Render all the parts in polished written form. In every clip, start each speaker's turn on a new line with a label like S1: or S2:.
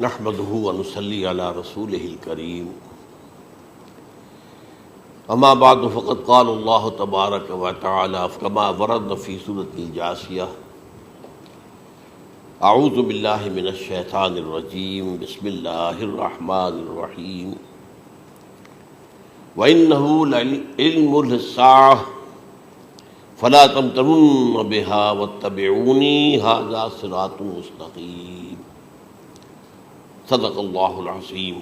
S1: نحمده ونصلي على رسوله الكريم اما بعد فقد قال الله تبارك وتعالى كما ورد في سورة الجاثية اعوذ بالله من الشيطان الرجيم بسم الله الرحمن الرحيم وإنه لعلم للساعة فلا تمترن بها واتبعوني هذا صراط مستقيم صدق اللہ العظیم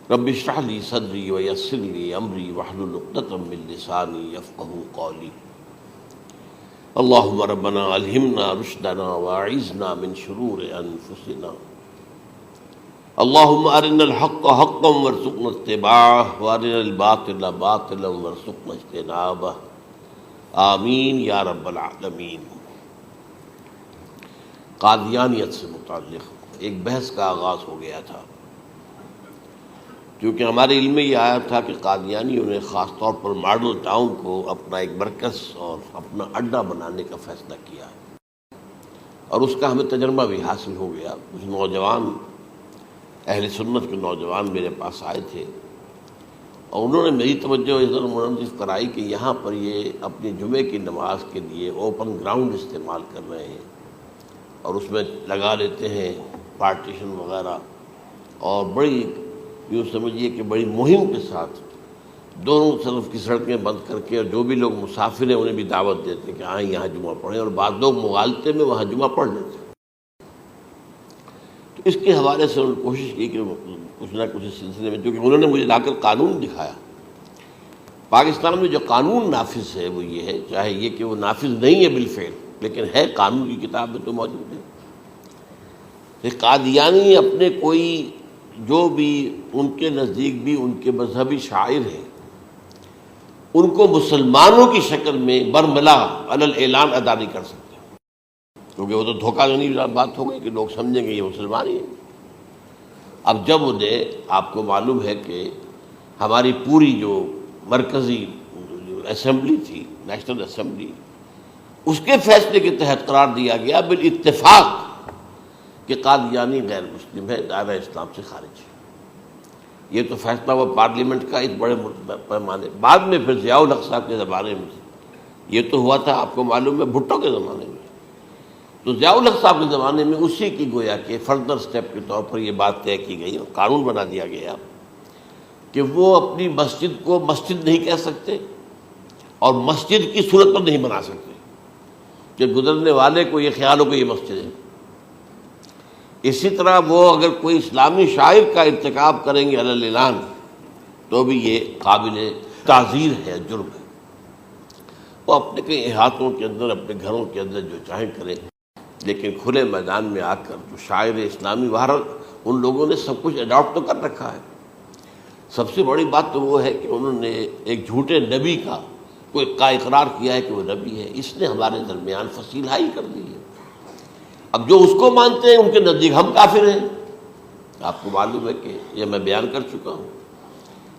S1: رب اشرح لي صدری ویسر لي امری واحلل عقدۃ من لسانی یفقهوا قولی اللهم ربنا الہمنا رشدنا واعذنا من شرور انفسنا اللهم ارنا الحق حقا وارزقنا اتباعه وارنا الباطل باطلا وارزقنا اجتنابه آمین یا رب العالمین۔ قادیانیت سے متعلق ایک بحث کا آغاز ہو گیا تھا، کیونکہ ہمارے علم میں یہ آیا تھا کہ قادیانیوں نے خاص طور پر ماڈل ٹاؤن کو اپنا ایک مرکز اور اپنا اڈہ بنانے کا فیصلہ کیا ہے، اور اس کا ہمیں تجربہ بھی حاصل ہو گیا۔ کچھ نوجوان اہل سنت کے نوجوان میرے پاس آئے تھے اور انہوں نے میری توجہ اس طرح منعطف کرائی کہ یہاں پر یہ اپنی جمعے کی نماز کے لیے اوپن گراؤنڈ استعمال کر رہے ہیں اور اس میں لگا لیتے ہیں پارٹیشن وغیرہ، اور بڑی یوں سمجھیے کہ بڑی مہم کے ساتھ دونوں طرف کی سڑکیں بند کر کے، اور جو بھی لوگ مسافر ہیں انہیں بھی دعوت دیتے ہیں کہ آئیں یہاں جمعہ پڑھیں، اور بعض لوگ مغالطے میں وہاں جمعہ پڑھ لیتے ہیں۔ تو اس کے حوالے سے انہوں نے کوشش کی کہ کچھ نہ کچھ اس سلسلے میں، کیونکہ انہوں نے مجھے لا کر قانون دکھایا۔ پاکستان میں جو قانون نافذ ہے وہ یہ ہے، چاہے یہ کہ وہ نافذ نہیں ہے بالفعل، لیکن ہے، قانون کی کتاب میں تو موجود ہے کہ قادیانی اپنے کوئی جو بھی ان کے نزدیک بھی ان کے مذہبی شاعر ہیں ان کو مسلمانوں کی شکل میں برملا علی الاعلان ادا نہیں کر سکتے، کیونکہ وہ تو دھوکہ دونی بات ہو گئی کہ لوگ سمجھیں گے یہ مسلمان ہی ہیں۔ اب جب انہیں، آپ کو معلوم ہے کہ ہماری پوری جو مرکزی اسمبلی تھی، نیشنل اسمبلی، اس کے فیصلے کے تحت قرار دیا گیا بالاتفاق کہ قادیانی غیر مسلم ہے، دائرہ اسلام سے خارج ہے۔ یہ تو فیصلہ ہوا پارلیمنٹ کا ایک بڑے پیمانے، بعد میں پھر ضیاء الحق صاحب کے زمانے میں یہ تو ہوا تھا، آپ کو معلوم ہے، بھٹو کے زمانے میں۔ تو ضیاء الحق صاحب کے زمانے میں اسی کی گویا کہ فردر سٹیپ کے طور پر یہ بات طے کی گئی اور قانون بنا دیا گیا کہ وہ اپنی مسجد کو مسجد نہیں کہہ سکتے اور مسجد کی صورت پر نہیں بنا سکتے کہ گزرنے والے کو یہ خیال ہو کہ یہ مسجد ہے۔ اسی طرح وہ اگر کوئی اسلامی شاعر کا ارتکاب کریں گے علی الاعلان تو بھی یہ قابل تعزیر ہے، جرم ہے۔ وہ اپنے کئی احاطوں کے اندر، اپنے گھروں کے اندر جو چاہیں کریں، لیکن کھلے میدان میں آ کر جو شاعر اسلامی باہر ان لوگوں نے سب کچھ اڈاپٹ تو کر رکھا ہے۔ سب سے بڑی بات تو وہ ہے کہ انہوں نے ایک جھوٹے نبی کا اقرار کیا ہے کہ وہ نبی ہے، اس نے ہمارے درمیان فصیل ہائی کر دی ہے۔ اب جو اس کو مانتے ہیں ان کے نزدیک ہم کافر ہیں۔ آپ کو معلوم ہے کہ یہ میں بیان کر چکا ہوں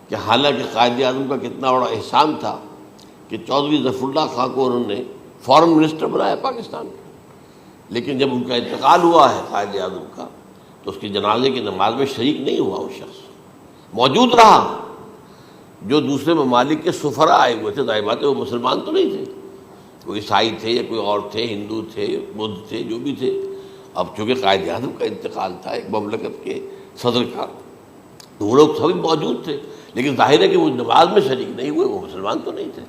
S1: کہ حالانکہ قائد اعظم کا کتنا بڑا احسان تھا کہ چودھری ظفر اللہ خان کو انہوں نے فارن منسٹر بنایا پاکستان کا، لیکن جب ان کا انتقال ہوا ہے قائد اعظم کا تو اس کی جنازے کی نماز میں شریک نہیں ہوا، وہ شخص موجود رہا۔ جو دوسرے ممالک کے سفراء آئے ہوئے تھے، ظاہر بات ہے وہ مسلمان تو نہیں تھے، کوئی عیسائی تھے یا کوئی اور تھے، ہندو تھے، بدھ تھے، جو بھی تھے۔ اب چونکہ قائد اعظم کا انتقال تھا ایک مملکت کے صدر کا، تو وہ لوگ سبھی موجود تھے، لیکن ظاہر ہے کہ وہ نماز میں شریک نہیں ہوئے، وہ مسلمان تو نہیں تھے۔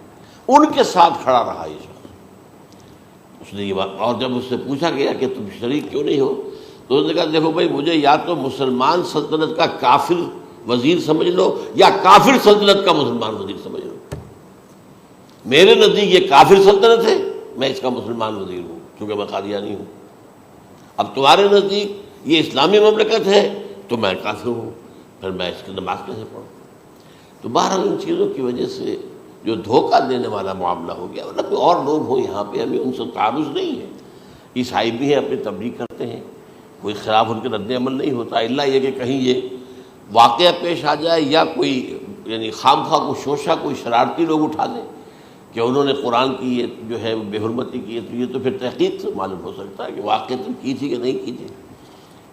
S1: ان کے ساتھ کھڑا رہا یہ شخص۔ اس نے یہ بات، اور جب اس سے پوچھا گیا کہ تم شریک کیوں نہیں ہو تو اس نے کہا دیکھو بھائی، مجھے یا تو مسلمان سلطنت کا کافر وزیر سمجھ لو یا کافر سلطنت کا مسلمان وزیر سمجھ لو۔ میرے نزدیک یہ کافر سلطنت ہے، میں اس کا مسلمان وزیر ہوں کیونکہ میں قادیانی ہوں۔ اب تمہارے نزدیک یہ اسلامی مملکت ہے تو میں کافر ہوں، پھر میں اس کی نماز کیسے پڑھوں؟ تو بہرحال ان چیزوں کی وجہ سے جو دھوکہ دینے والا معاملہ ہو گیا، ورنہ کوئی اور لوگ ہوں یہاں پہ، ہمیں ان سے تعارض نہیں ہے۔ عیسائی بھی ہیں، اپنی تبلیغ کرتے ہیں، کوئی خلاف ان کے رد عمل نہیں ہوتا، الا یہ کہ کہیں یہ واقعہ پیش آ جائے یا کوئی یعنی خام خواہ کو شوشہ کوئی شرارتی لوگ اٹھا لیں کہ انہوں نے قرآن کی یہ جو ہے بے حرمتی کی ہے، تو یہ تو پھر تحقیق سے معلوم ہو سکتا ہے کہ واقعہ کی تھی کہ نہیں کی تھی۔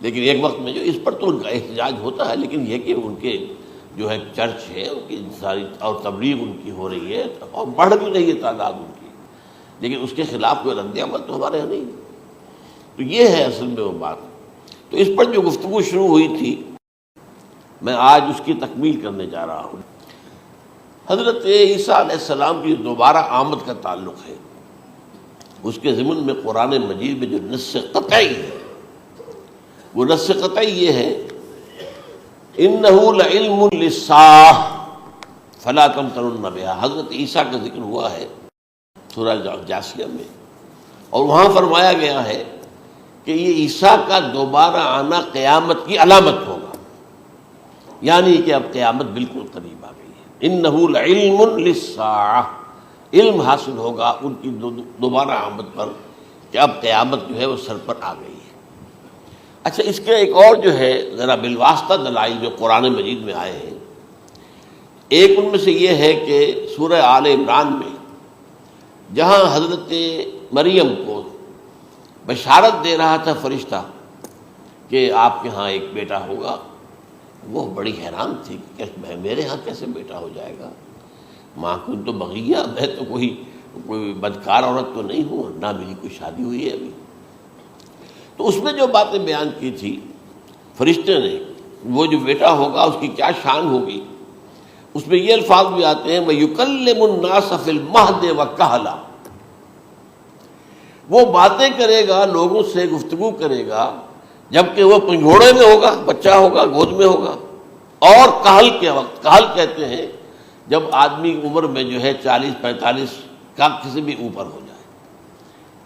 S1: لیکن ایک وقت میں جو اس پر تو ان کا احتجاج ہوتا ہے، لیکن یہ کہ ان کے جو ہے چرچ ہے ان کی ساری اور تبلیغ ان کی ہو رہی ہے اور بڑھ بھی رہی ہے تعداد ان کی، لیکن اس کے خلاف کوئی رد عمل تو ہمارے یہاں نہیں۔ تو یہ ہے اصل میں وہ بات۔ تو اس پر جو گفتگو شروع ہوئی تھی میں آج اس کی تکمیل کرنے جا رہا ہوں۔ حضرت عیسیٰ علیہ السلام کی دوبارہ آمد کا تعلق ہے، اس کے ضمن میں قرآن مجید میں جو نص قطعی ہے وہ نص قطعی یہ ہے اِنَّهُ لَعِلْمٌ لِلسَّاعَةِ فَلَا تَمْتَرُنَّ بِهَا۔ حضرت عیسیٰ کا ذکر ہوا ہے سورہ جاثیہ میں، اور وہاں فرمایا گیا ہے کہ یہ عیسیٰ کا دوبارہ آنا قیامت کی علامت ہوگا، یعنی کہ اب قیامت بالکل قریب آ گئی ہے۔ اِنَّهُ لَعِلْمٌ لِلسَّاعَةِ، علم حاصل ہوگا ان کی دوبارہ آمد پر کہ اب قیامت جو ہے وہ سر پر آ گئی ہے۔ اچھا، اس کے ایک اور جو ہے ذرا بالواسطہ دلائل جو قرآن مجید میں آئے ہیں، ایک ان میں سے یہ ہے کہ سورہ آل عمران میں جہاں حضرت مریم کو بشارت دے رہا تھا فرشتہ کہ آپ کے ہاں ایک بیٹا ہوگا، وہ بڑی حیران تھی کہ میرے ہاں کیسے بیٹا ہو جائے گا، ماں کو تو بغیہ، میں تو کوئی بدکار عورت تو نہیں ہوں، نہ میری کوئی شادی ہوئی ہے ابھی۔ تو اس میں جو باتیں بیان کی تھی فرشتے نے، وہ جو بیٹا ہوگا اس کی کیا شان ہوگی، اس میں یہ الفاظ بھی آتے ہیں وَيُكَلِّمُ النَّاسَ فِي الْمَهْدِ وَكَهْلًا، وہ باتیں کرے گا، لوگوں سے گفتگو کرے گا جبکہ وہ پنگھوڑے میں ہوگا، بچہ ہوگا، گود میں ہوگا، اور کہل کے وقت، کہل کہتے ہیں جب آدمی عمر میں جو ہے 40-45 کا کسی بھی اوپر ہو جائے،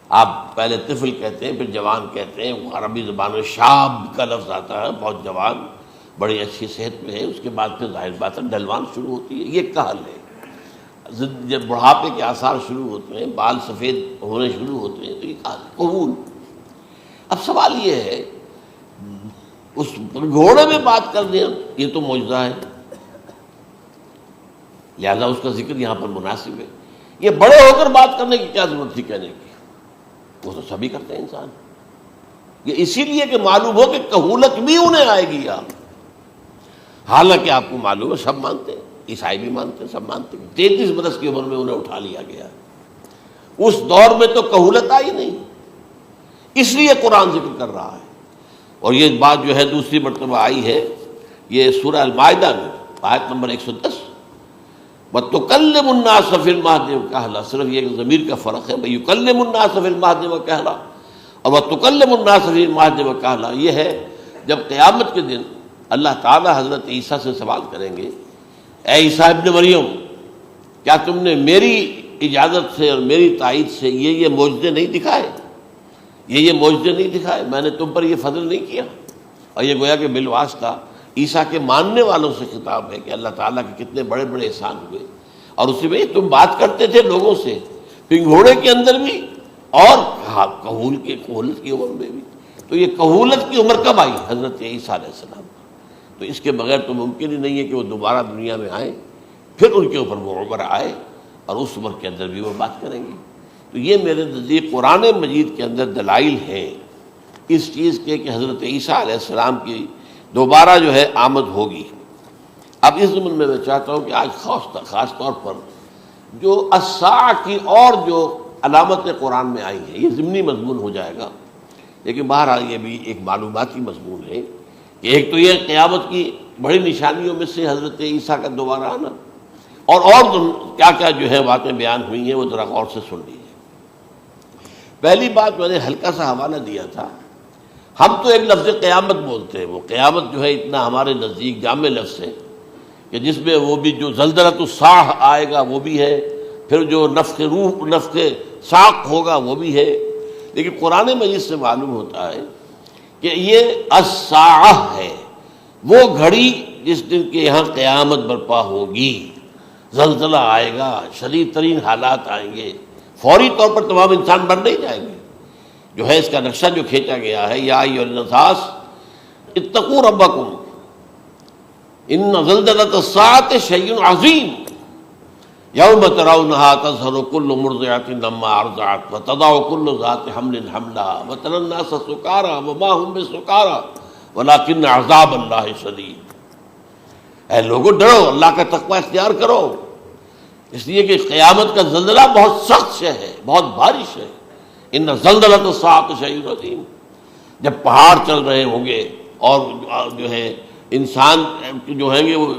S1: آپ پہلے طفل کہتے ہیں پھر جوان کہتے ہیں، عربی زبان میں شاب کا لفظ آتا ہے، بہت جوان، بڑی اچھی صحت میں ہے، اس کے بعد پھر ظاہر بات ہے ڈھلوان شروع ہوتی ہے، یہ کہل ہے۔ جب بڑھاپے کے آثار شروع ہوتے ہیں، بال سفید ہونے شروع ہوتے ہیں تو یہ کہل، قبول۔ اب سوال یہ ہے اس گھوڑے میں بات کر دیں، یہ تو معجزہ ہے، لہذا اس کا ذکر یہاں پر مناسب ہے۔ یہ بڑے ہو کر بات کرنے کی کیا ضرورت تھی کہنے کی، وہ تو سبھی کرتے ہیں انسان، یہ اسی لیے کہ معلوم ہو کہ کہولت بھی انہیں آئے گی آپ، حالانکہ آپ کو معلوم ہے سب مانتے ہیں، عیسائی بھی مانتے ہیں، سب مانتے ہیں، 33 برس کی عمر میں انہیں اٹھا لیا گیا، اس دور میں تو کہولت آئی نہیں، اس لیے قرآن ذکر کر رہا ہے۔ اور یہ بات جو ہے دوسری مرتبہ آئی ہے یہ سورہ المائدہ میں آیت نمبر 110 وَتُكَلِّمُ النَّاسَ فِي الْمَهْدِ وَكَهْلًا، صرف یہ ضمیر کا فرق ہے، وَيُكَلِّمُ النَّاسَ فِي الْمَهْدِ وَكَهْلًا، اور وَتُكَلِّمُ النَّاسَ فِي الْمَهْدِ وَكَهْلًا یہ ہے جب قیامت کے دن اللہ تعالیٰ حضرت عیسیٰ سے سوال کریں گے، اے عیسیٰ ابن مریم، کیا تم نے میری اجازت سے اور میری تائید سے یہ معجزے نہیں دکھائے، یہ معجزے نہیں دکھائے، میں نے تم پر یہ فضل نہیں کیا؟ اور یہ گویا کہ بالواسطہ عیسیٰ کے ماننے والوں سے خطاب ہے کہ اللہ تعالیٰ کے کتنے بڑے بڑے احسان ہوئے، اور اسی میں تم بات کرتے تھے لوگوں سے پنگھوڑے کے اندر بھی اور کہولت کی عمر میں بھی۔ تو یہ کہولت کی عمر کب آئی؟ حضرت عیسیٰ علیہ السلام۔ تو اس کے بغیر تو ممکن ہی نہیں ہے کہ وہ دوبارہ دنیا میں آئیں، پھر ان کے اوپر وہ عمر آئے اور اس عمر کے اندر بھی وہ بات کریں گے۔ تو یہ میرے نزدیک قرآن مجید کے اندر دلائل ہیں اس چیز کے کہ حضرت عیسیٰ علیہ السلام کی دوبارہ جو ہے آمد ہوگی۔ اب اس ضمن میں چاہتا ہوں کہ آج خاص طور پر جو الساعہ کی اور جو علامتیں قرآن میں آئی ہیں، یہ ضمنی مضمون ہو جائے گا، لیکن بہرحال یہ بھی ایک معلوماتی مضمون ہے کہ ایک تو یہ قیامت کی بڑی نشانیوں میں سے حضرت عیسیٰ کا دوبارہ آنا، اور کیا کیا جو ہے باتیں بیان ہوئی ہیں وہ ذرا غور سے سن لیجیے۔ پہلی بات میں نے ہلکا سا حوالہ دیا تھا، ہم تو ایک لفظ قیامت بولتے ہیں، وہ قیامت جو ہے اتنا ہمارے نزدیک جامع لفظ ہے کہ جس میں وہ بھی جو زلزلۃ الساعہ آئے گا وہ بھی ہے، پھر جو نفخ روح نفخ ساق ہوگا وہ بھی ہے، لیکن قرآن مجید سے معلوم ہوتا ہے کہ یہ الساعہ ہے، وہ گھڑی جس دن کے یہاں قیامت برپا ہوگی، زلزلہ آئے گا، شدید ترین حالات آئیں گے، فوری طور پر تمام انسان بن نہیں جائیں گے۔ جو ہے اس کا نقشہ جو کھینچا گیا ہے، یا ایھا الناس اتقوا ربکم ان زلزلۃ الساعۃ شیء عظیم یوم ترونها تذہل کل مرضعۃ عما ارضعت وتضع کل ذات حمل حملها وتری الناس سکارى وما هم بسکارى ولکن عذاب اللہ شدید، اے لوگو ڈرو، اللہ کا تقوی اختیار کرو، اس لیے کہ قیامت کا زلزلہ بہت سخت شے ہے، بہت بھاری شے ہے۔ ان زلزلۃ الساعۃ شیء عظیم، جب پہاڑ چل رہے ہوں گے اور جو ہے انسان جو ہیں گے وہ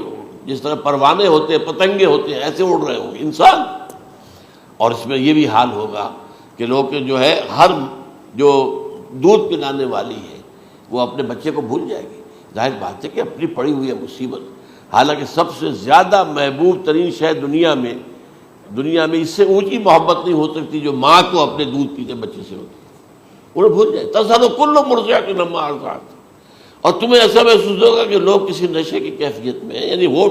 S1: جس طرح پروانے ہوتے ہیں، پتنگے ہوتے ہیں، ایسے اڑ رہے ہوں گے انسان، اور اس میں یہ بھی حال ہوگا کہ لوگ جو ہے ہر جو دودھ پلانے والی ہے وہ اپنے بچے کو بھول جائے گی۔ ظاہر بات ہے کہ اپنی پڑی ہوئی ہے مصیبت، حالانکہ سب سے زیادہ محبوب ترین شے دنیا میں اس سے اونچی محبت نہیں ہو سکتی جو ماں کو اپنے دودھ پیتے بچے سے ہوتی، انہیں بھول جائے۔ تذہل کل مرضعۃ عما ارضعت، اور تمہیں ایسا محسوس ہوگا کہ لوگ کسی نشے کی کیفیت میں ہیں، یعنی وہ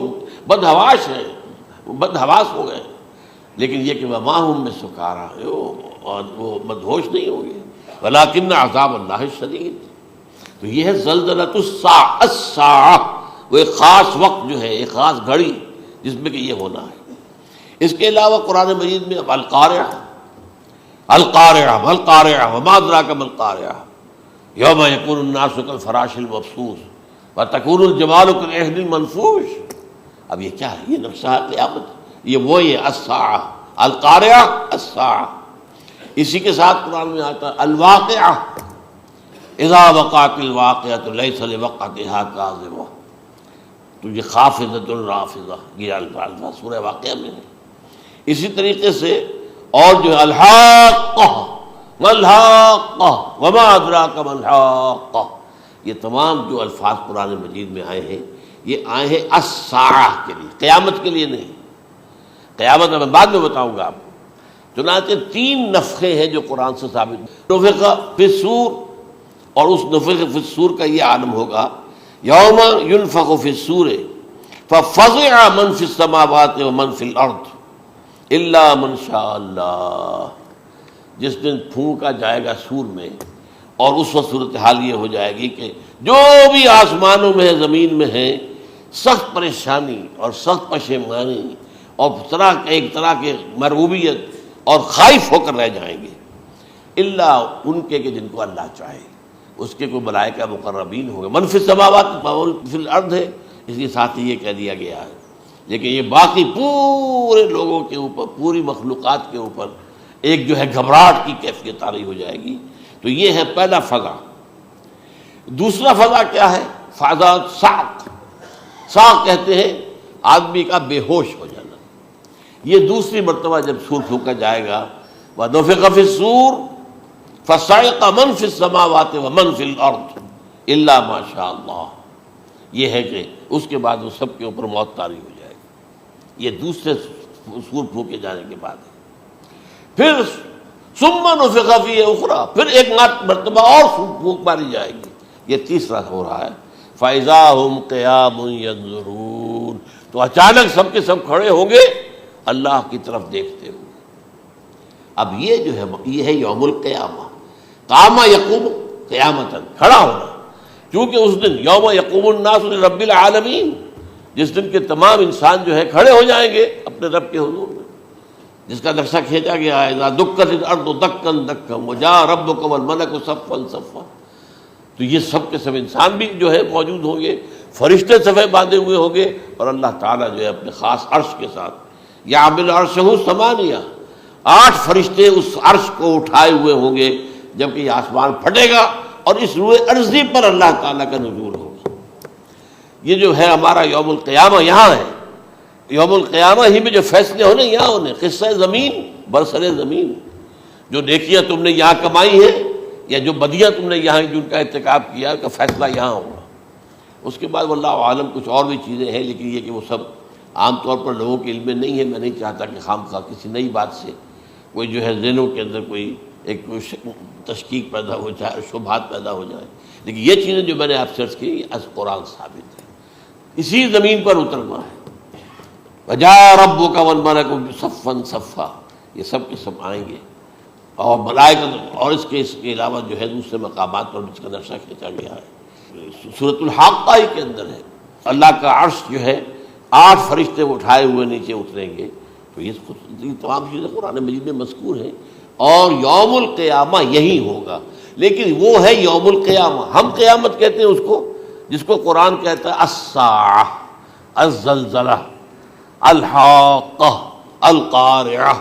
S1: بدحواش ہیں، بدحواس ہو گئے، لیکن یہ کہ وما ہم بسکارى، اور وہ مدہوش نہیں ہوں گے، ولکن عذاب اللہ شدید۔ تو یہ ہے زلزلۃ الساعہ، وہ ایک خاص وقت جو ہے، ایک خاص گھڑی جس میں کہ یہ ہونا ہے۔ اس کے علاوہ قرآن مجید میں القارعہ، القارعہ والقارعہ وما ادراک ما القارعہ، یوم یکون الناس کالفراش المبثوث وتکون الجبال کالعہن المنفوش۔ اب یہ کیا ہے؟ یہ نقشہ قیامت، یہ وہی ہے الساعہ، القارعہ الساعہ۔ اسی کے ساتھ قرآن میں آتا ہے الواقعہ، اذا وقعت الواقعۃ لیس لوقعتها کاذبہ، تو یہ خافضۃ رافضہ، یہ الفاظ سورہ واقعہ میں ہے۔ اسی طریقے سے اور جو ہے الحاقہ، ما الحاقہ وما ادراک ما الحاقہ، یہ تمام جو الفاظ قرآن مجید میں آئے ہیں یہ آئے ہیں الساعہ کے لیے، قیامت کے لیے نہیں۔ قیامت میں بعد میں بتاؤں گا آپ کو۔ چنانچہ 3 نفخے ہیں جو قرآن سے ثابت ہیں۔ نفخ فی الصور، اور اس نفخ فی الصور کا یہ عالم ہوگا یوم ینفخ فی الصور ففزع من فی السماوات ومن فی الارض الا من شاء اللہ، جس دن پھونکا جائے گا سور میں، اور اس وقت صورتحال یہ ہو جائے گی کہ جو بھی آسمانوں میں ہے، زمین میں ہے، سخت پریشانی اور سخت پشیمانی اور ایک طرح کی مرعوبیت اور خائف ہو کر رہ جائیں گے، الا ان کے کہ جن کو اللہ چاہے، اس کے کوئی ملائکہ مقربین ہوں گے۔ من فی السماوات فی الارض ہے، اس کے ساتھ ہی یہ کہہ دیا گیا ہے، لیکن یہ باقی پورے لوگوں کے اوپر، پوری مخلوقات کے اوپر ایک جو ہے گھبراہٹ کی کیفیت طاری ہو جائے گی۔ تو یہ ہے پہلا فضا۔ دوسرا فضا کیا ہے؟ فضا صعق، صعق کہتے ہیں آدمی کا بے ہوش ہو جانا۔ یہ دوسری مرتبہ جب سور پھونکا جائے گا، وَنُفِخَ فِي الصُّورِ فَصَعِقَ مَن فِي السَّمَاوَاتِ وَمَن فِي الْأَرْضِ إِلَّا مَا شَاءَ اللَّهُ، یہ ہے کہ اس کے بعد وہ سب کے اوپر موت طاری ہو جائے گی۔ یہ دوسرے سور پھونکے جانے کے بعد ہے۔ پھر ثُمَّ نُفِخَ فِيهِ أُخْرَى، پھر ایک مرتبہ اور پھونک ماری جائے گی، یہ تیسرا ہو رہا ہے۔ فَإِذَا هُمْ قِيَامٌ يَنظُرُونَ، تو اچانک سب کے سب کھڑے ہوں گے اللہ کی طرف دیکھتے ہوئے۔ اب یہ جو ہے یہ ہے یوم القیامہ، قام یقوم قیامتاً، کھڑا ہونا، کیونکہ اس دن یوم یقوم الناس لرب العالمین، جس دن کے تمام انسان جو ہے کھڑے ہو جائیں گے اپنے رب کے حضور میں، جس کا نقشہ کھینچا گیا ہے اذا دکت الارض دکا دکا وجاء ربک والملک صفا صفا۔ تو یہ سب کے سب انسان بھی جو ہے موجود ہوں گے، فرشتے صفے باندھے ہوئے ہوں گے، اور اللہ تعالیٰ جو ہے اپنے خاص عرش کے ساتھ یحمل عرشہ ثمانیہ، 8 فرشتے اس عرش کو اٹھائے ہوئے ہوں گے، جبکہ یہ آسمان پھٹے گا اور اس روئے ارضی پر اللہ تعالیٰ کا نزول ہوگا۔ یہ جو ہے ہمارا یوم القیامہ یہاں ہے، یوم القیامہ ہی میں جو فیصلے ہونے یہاں ہونے، قصہ زمین برسر زمین، جو نیکیاں تم نے یہاں کمائی ہیں یا جو بدیاں تم نے یہاں جن کا ارتکاب کیا کا فیصلہ یہاں ہوگا۔ اس کے بعد واللہ عالم کچھ اور بھی چیزیں ہیں، لیکن یہ کہ وہ سب عام طور پر لوگوں کے علم میں نہیں ہے۔ میں نہیں چاہتا کہ خام خواہ کسی نئی بات سے کوئی جو ہے ذہنوں کے اندر کوئی تشکیک پیدا ہو جائے، شبہات پیدا ہو جائے، لیکن یہ چیزیں جو میں نے آپ سے عرض کی از قرآن ثابت ہے، اسی زمین پر اترنا ہے۔ وَجَاءَ رَبُّكَ وَالْمَلَكُ صَفًّا صَفًّا، یہ سب کے سب آئیں گے، اور ملائکہ، اور اس کے علاوہ جو ہے دوسرے مقامات پر جس کا نقشہ کھینچا گیا ہے سورۃ الحاقہ کے اندر ہے۔ اللہ کا عرش جو ہے 8 فرشتے اٹھائے ہوئے نیچے اتریں گے۔ تو یہ تمام چیزیں قرآن مجید میں مذکور ہیں، اور یوم القیامہ یہی ہوگا، لیکن وہ ہے یوم القیامہ، ہم قیامت کہتے ہیں اس کو، جس کو قرآن کہتا ہے الساعہ، الزلزلہ، الحاقہ، القارعہ،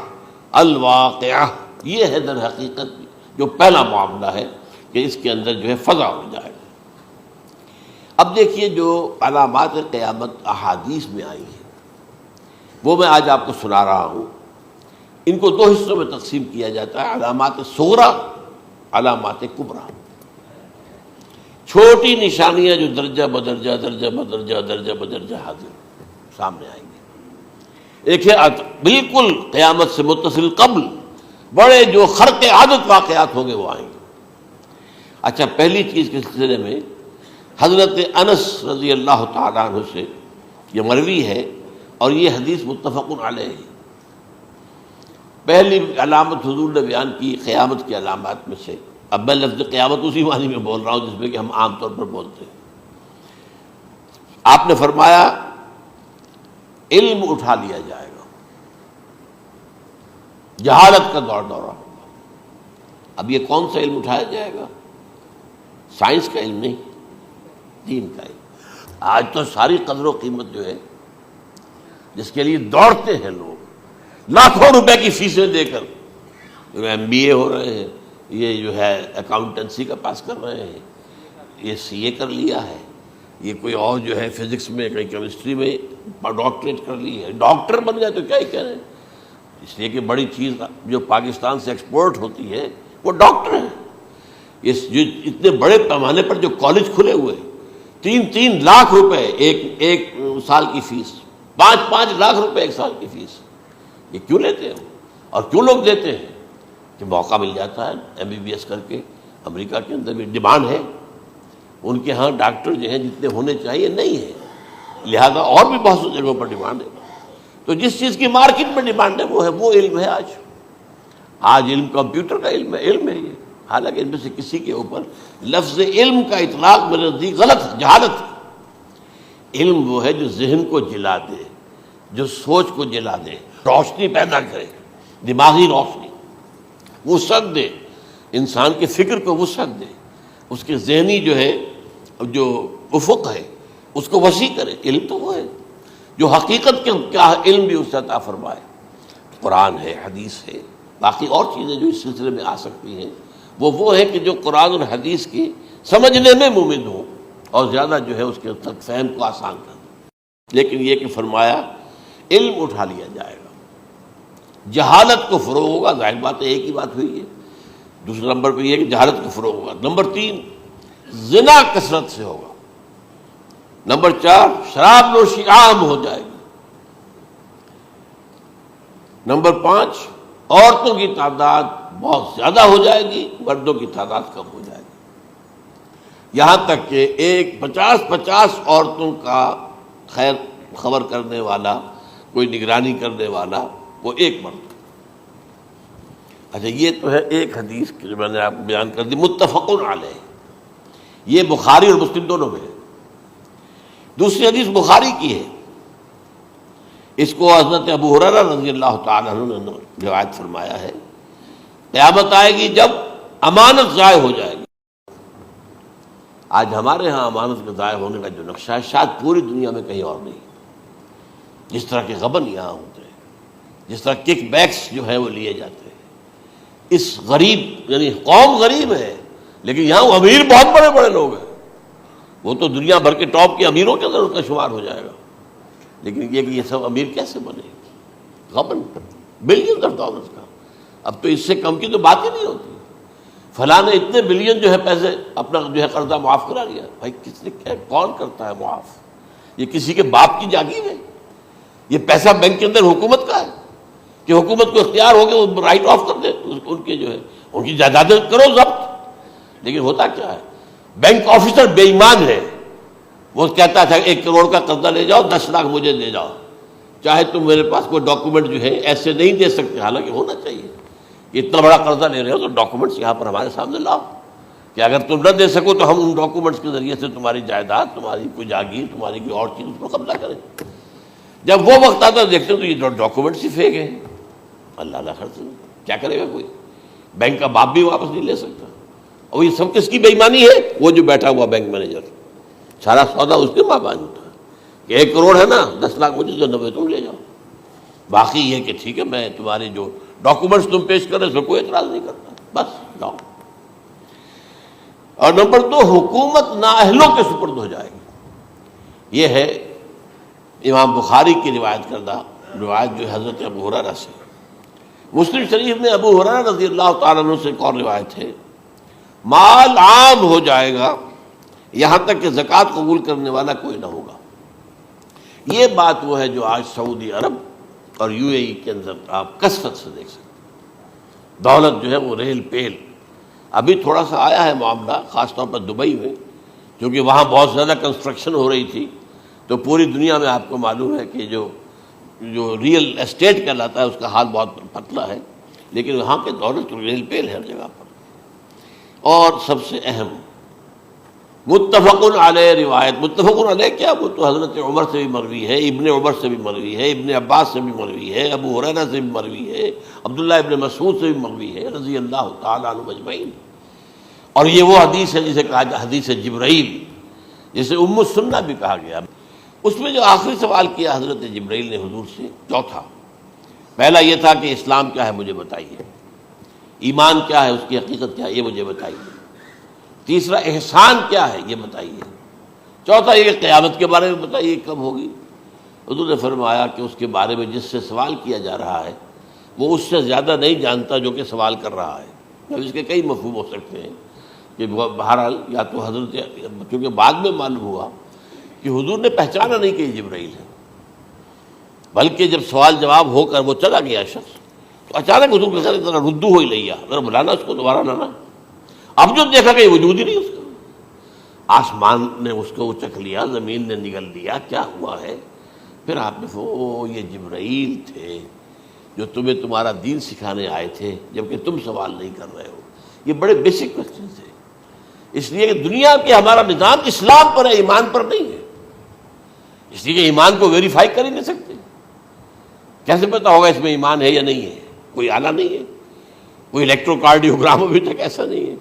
S1: الواقعہ، یہ ہے در حقیقت جو پہلا معاملہ ہے کہ اس کے اندر جو ہے فضا ہو جائے گا۔ اب دیکھیے جو علامات قیامت احادیث میں آئی ہیں وہ میں آج آپ کو سنا رہا ہوں۔ ان کو دو حصوں میں تقسیم کیا جاتا ہے، علامات صغریٰ، علامات کبریٰ۔ چھوٹی نشانیاں جو درجہ بدرجہ درجہ بدرجہ درجہ بدرجہ حاضر سامنے آئیں گے۔ ایک ہے بالکل قیامت سے متصل قبل بڑے جو خرق عادت واقعات ہوں گے وہ آئیں گے۔ اچھا، پہلی چیز کے سلسلے میں حضرت انس رضی اللہ تعالیٰ عنہ سے یہ مروی ہے اور یہ حدیث متفق علیہ ہے۔ پہلی علامت حضور نے بیان کی قیامت کی علامات میں سے، اب میں لفظ قیامت اسی معنی میں بول رہا ہوں جس میں کہ ہم عام طور پر بولتے ہیں۔ آپ نے فرمایا علم اٹھا لیا جائے گا، جہالت کا دور دورہ ہوگا۔ اب یہ کون سا علم اٹھایا جائے گا؟ سائنس کا علم نہیں، دین کا علم۔ آج تو ساری قدر و قیمت جو ہے جس کے لیے دوڑتے ہیں لوگ لاکھوں روپے کی فیسیں دے کر، ایم بی اے ہو رہے ہیں، یہ جو ہے اکاؤنٹنسی کا پاس کر رہے ہیں، یہ سی اے کر لیا ہے، یہ کوئی اور جو ہے فزکس میں کوئی کیمسٹری میں ڈاکٹریٹ کر لی ہے، ڈاکٹر بن گئے تو کیا ہی کہہ رہے ہیں۔ اس لیے کہ بڑی چیز جو پاکستان سے ایکسپورٹ ہوتی ہے وہ ڈاکٹر ہیں۔ اس جو اتنے بڑے پیمانے پر جو کالج کھلے ہوئے، 3 لاکھ روپے ایک سال کی فیس، 5 لاکھ روپے ایک سال کی فیس، یہ کیوں لیتے ہیں اور کیوں لوگ دیتے ہیں؟ کہ موقع مل جاتا ہے ایم بی بی ایس کر کے۔ امریکہ کے اندر بھی ڈیمانڈ ہے، ان کے ہاں ڈاکٹر جو ہیں جتنے ہونے چاہیے نہیں ہے، لہذا اور بھی بہت سی جگہوں پر ڈیمانڈ ہے۔ تو جس چیز کی مارکیٹ میں ڈیمانڈ ہے وہ علم ہے۔ آج علم کمپیوٹر کا علم ہے یہ، حالانکہ ان میں سے کسی کے اوپر لفظ علم کا اطلاق میرے نزدیک غلط ہے، جہالت ہے۔ علم وہ ہے جو ذہن کو جلا دے، جو سوچ کو جلا دے، روشنی پیدا کرے، دماغی روشنی، وسعت دے، انسان کے فکر کو وسعت دے، اس کے ذہنی جو ہے جو افق ہے اس کو وسیع کرے۔ علم تو وہ ہے جو حقیقت کے کیا علم بھی اس سے عطا فرمائے۔ قرآن ہے، حدیث ہے، باقی اور چیزیں جو اس سلسلے میں آ سکتی ہیں وہ ہے کہ جو قرآن اور حدیث کی سمجھنے میں مومن ہوں اور زیادہ جو ہے اس کے تک فہم کو آسان کر دیں۔ لیکن یہ کہ فرمایا علم اٹھا لیا جائے گا، جہالت کو فروغ ہوگا، ظاہر بات ہے ایک ہی بات ہوئی ہے۔ دوسرے نمبر پہ یہ کہ جہالت کو فروغ ہوگا۔ نمبر 3 زنا کثرت سے ہوگا۔ نمبر 4 شراب نوشی عام ہو جائے گی۔ نمبر 5 عورتوں کی تعداد بہت زیادہ ہو جائے گی، مردوں کی تعداد کم ہو جائے گی، یہاں تک کہ 50 عورتوں کا خیر خبر کرنے والا، کوئی نگرانی کرنے والا، وہ ایک مرد۔ اچھا، یہ تو ہے ایک حدیث جو میں نے آپ کو بیان کر دی، متفق علیہ، یہ بخاری اور مسلم دونوں میں ہے۔ دوسری حدیث بخاری کی ہے، اس کو حضرت ابو ہریرہ رضی اللہ تعالیٰ عنہ نے روایت فرمایا ہے، قیامت آئے گی جب امانت ضائع ہو جائے گی۔ آج ہمارے ہاں امانت کے ضائع ہونے کا جو نقشہ ہے شاید پوری دنیا میں کہیں اور نہیں۔ جس طرح کے غبن یہاں ہوتے ہیں، جس طرح کک بیکس جو ہے وہ لیے جاتے ہیں، اس غریب یعنی قوم غریب ہے لیکن یہاں وہ امیر بہت بڑے بڑے لوگ ہیں، وہ تو دنیا بھر کے ٹاپ کے امیروں کے اندر ان کا شمار ہو جائے گا۔ لیکن یہ کہ یہ سب امیر کیسے بنے؟ غبن بلین ڈالرز کا، اب تو اس سے کم کی تو بات ہی نہیں ہوتی۔ فلاں نے اتنے بلین جو ہے پیسے اپنا جو ہے قرضہ معاف کرا لیا۔ بھائی کس نے کیا، کون کرتا ہے معاف؟ یہ کسی کے باپ کی جاگیر ہے؟ یہ پیسہ بینک کے اندر حکومت کا ہے کہ حکومت کو اختیار ہو کے وہ رائٹ آف کر دے ان کے جو ہے ان کی جائیدادیں کرو ضبط۔ لیکن ہوتا کیا ہے، بینک آفیسر بے ایمان ہے، وہ کہتا تھا 1 کروڑ کا قرضہ لے جاؤ، 10 لاکھ مجھے دے جاؤ، چاہے تم میرے پاس کوئی ڈاکومنٹ جو ہے ایسے نہیں دے سکتے، حالانکہ ہونا چاہیے۔ اتنا بڑا قرضہ لے رہے ہو تو ڈاکومنٹس یہاں پر ہمارے سامنے لاؤ کہ اگر تم نہ دے سکو تو ہم ان ڈاکومنٹس کے ذریعے سے تمہاری جائیداد، تمہاری کوئی جاگیر، تمہاری کوئی اور چیز اس پر قبضہ کریں۔ جب وہ وقت آتا ہے دیکھتے تو یہ ڈاکومنٹس ہی فیک ہیں۔ اللہ خرچ کیا کرے گا کوئی؟ بینک کا باپ بھی واپس نہیں لے سکتا۔ اور یہ سب کس کی بے ایمانی ہے؟ وہ جو بیٹھا ہوا بینک مینیجر سارا سودا اس کے مابین ہوتا ہے کہ 1 کروڑ ہے نا، 10 لاکھ مجھے جو 90 تم لے جاؤ، باقی یہ کہ ٹھیک ہے میں تمہارے جو ڈاکومنٹس تم پیش کر رہے اس میں کوئی اعتراض نہیں کرتا، بس جاؤ۔ اور نمبر 2، حکومت نااہلوں کے سپرد ہو جائے گی۔ یہ ہے امام بخاری کی روایت کردہ روایت جو حضرت ابو ہریرہ سے۔ مسلم شریف میں ابو ہریرہ رضی اللہ تعالیٰ عنہ سے ایک اور روایت ہے، مال عام ہو جائے گا یہاں تک کہ زکوٰۃ قبول کرنے والا کوئی نہ ہوگا۔ یہ بات وہ ہے جو آج سعودی عرب اور UAE کے اندر آپ کثرت سے دیکھ سکتے ہیں۔ دولت جو ہے وہ ریل پیل، ابھی تھوڑا سا آیا ہے معاملہ خاص طور پر دبئی میں، کیونکہ وہاں بہت زیادہ کنسٹرکشن ہو رہی تھی، تو پوری دنیا میں آپ کو معلوم ہے کہ جو ریئل اسٹیٹ کہلاتا ہے اس کا حال بہت پتلا ہے، لیکن وہاں کے دولت ریل پیل ہے ہر جگہ پر۔ اور سب سے اہم متفق علیہ روایت، متفق علیہ کیا، وہ تو حضرت عمر سے بھی مروی ہے، ابن عمر سے بھی مروی ہے، ابن عباس سے بھی مروی ہے، ابو ہریرہ سے بھی مروی ہے، عبداللہ ابن مسعود سے بھی مروی ہے رضی اللہ تعالیٰ عنہ اجمعین۔ اور یہ وہ حدیث ہے جسے کہا جائے حدیث جبرائیل، جسے ام السنہ بھی کہا گیا۔ اس میں جو آخری سوال کیا حضرت جبرائیل نے حضور سے، چوتھا، پہلا یہ تھا کہ اسلام کیا ہے مجھے بتائیے، ایمان کیا ہے، اس کی حقیقت کیا ہے یہ مجھے بتائیے، تیسرا احسان کیا ہے یہ بتائیے، چوتھا یہ قیامت کے بارے میں بتائیے کب ہوگی۔ حضور نے فرمایا کہ اس کے بارے میں جس سے سوال کیا جا رہا ہے وہ اس سے زیادہ نہیں جانتا جو کہ سوال کر رہا ہے۔ اب اس کے کئی مفہوم ہو سکتے ہیں کہ بہرحال یا تو حضرت، چونکہ بعد میں معلوم ہوا کہ حضور نے پہچانا نہیں کہ یہ جبرائیل ہے، بلکہ جب سوال جواب ہو کر وہ چلا گیا شخص تو اچانک حضور کے ذرا ردو ہو ہی لیا، ذرا بلانا اس کو دوبارہ لانا۔ اب جو دیکھا کہ یہ وجود ہی نہیں اس کا، آسمان نے اس کو چکھ لیا، زمین نے نگل لیا، کیا ہوا ہے؟ پھر آپ نے یہ جبرائیل تھے جو تمہیں تمہارا دین سکھانے آئے تھے، جبکہ تم سوال نہیں کر رہے ہو۔ یہ بڑے بیسک کوسچن تھے، اس لیے کہ دنیا کے ہمارا نظام اسلام پر ہے، ایمان پر نہیں ہے، اس لیے کہ ایمان کو ویریفائی کر ہی نہیں سکتے۔ کیسے پتا ہوگا اس میں ایمان ہے یا نہیں ہے؟ کوئی آلہ نہیں ہے، کوئی الیکٹروکارڈیوگرام ابھی تک ایسا نہیں ہے،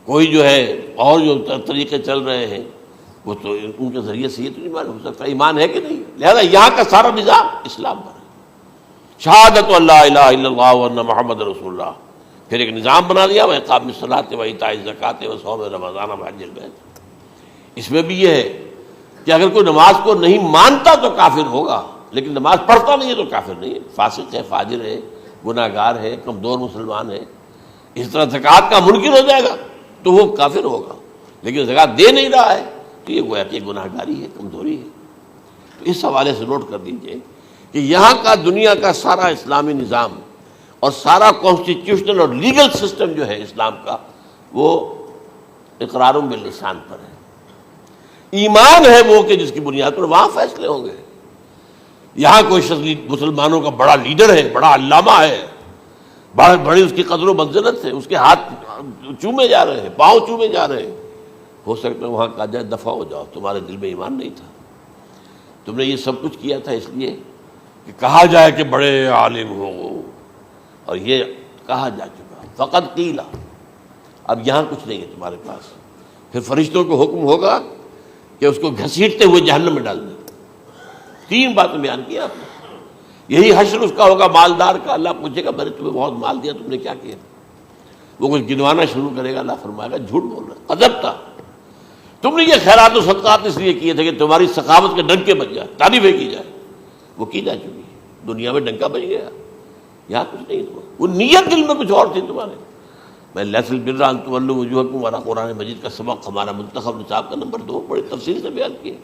S1: کوئی جو ہے اور جو طریقے چل رہے ہیں وہ تو ان کے ذریعے سے یہ تو نہیں معلوم ہو سکتا ایمان ہے کہ نہیں۔ لہذا یہاں کا سارا نظام اسلام پر ہے، شہادت اللہ الہ الا اللہ وان محمد رسول اللہ، پھر ایک نظام بنا دیا، وإقام الصلاۃ وإیتاء الزکوٰۃ وصوم رمضان وحج البیت۔ اس میں بھی یہ ہے کہ اگر کوئی نماز کو نہیں مانتا تو کافر ہوگا، لیکن نماز پڑھتا نہیں ہے تو کافر نہیں ہے، فاسق ہے، فاجر ہے، گناہ گار ہے، کمزور مسلمان ہے۔ اس طرح زکوٰۃ کا منکر ہو جائے گا تو وہ کافر ہوگا، لیکن زکوٰۃ دے نہیں رہا ہے تو یہ گویا کہ گناہ گاری ہے، کمزوری ہے۔ تو اس حوالے سے نوٹ کر دیجئے کہ یہاں کا دنیا کا سارا اسلامی نظام اور سارا کانسٹیٹیوشنل اور لیگل سسٹم جو ہے اسلام کا، وہ اقرار باللسان پر ہے، ایمان ہے وہ کہ جس کی بنیاد پر وہاں فیصلے ہوں گے۔ یہاں کوئی شخص مسلمانوں کا بڑا لیڈر ہے، بڑا علامہ ہے، بڑی اس کی قدر و منزلت ہے، اس کے ہاتھ چومے جا رہے ہیں، پاؤں چومے جا رہے ہیں، ہو سکتا ہے وہاں کہا جائے دفع ہو جاؤ، تمہارے دل میں ایمان نہیں تھا، تم نے یہ سب کچھ کیا تھا اس لیے کہ کہا جائے کہ بڑے عالم ہو، اور یہ کہا جا چکا فقط قیلا، اب یہاں کچھ نہیں ہے تمہارے پاس۔ پھر فرشتوں کو حکم ہوگا کہ اس کو گھسیٹتے ہوئے جہنم میں ڈال دیں۔ 3 باتیں بیان کی آپ نے، یہی حشر اس کا ہوگا مالدار کا، اللہ پوچھے گا میں نے تمہیں بہت مال دیا، تم نے کیا کیا؟ وہ کچھ گنوانا شروع کرے گا، اللہ فرمائے گا جھوٹ بول رہا، قذبتا، تم نے یہ خیرات و صدقات اس لیے کیے تھے کہ تمہاری سخاوت کے ڈنکے بج جائے، تعریفیں کی جائے، وہ کی جا چکی ہے، دنیا میں ڈنکا بج گیا، یہاں کچھ نہیں تمہارا، وہ نیت دل میں کچھ اور تھی تمہارے۔ میں لیس البر ان تولوا وجوہکم والا قرآن مجید کا سبق ہمارا منتخب نصاب کا نمبر 2 بڑی تفصیل سے بیان کیا۔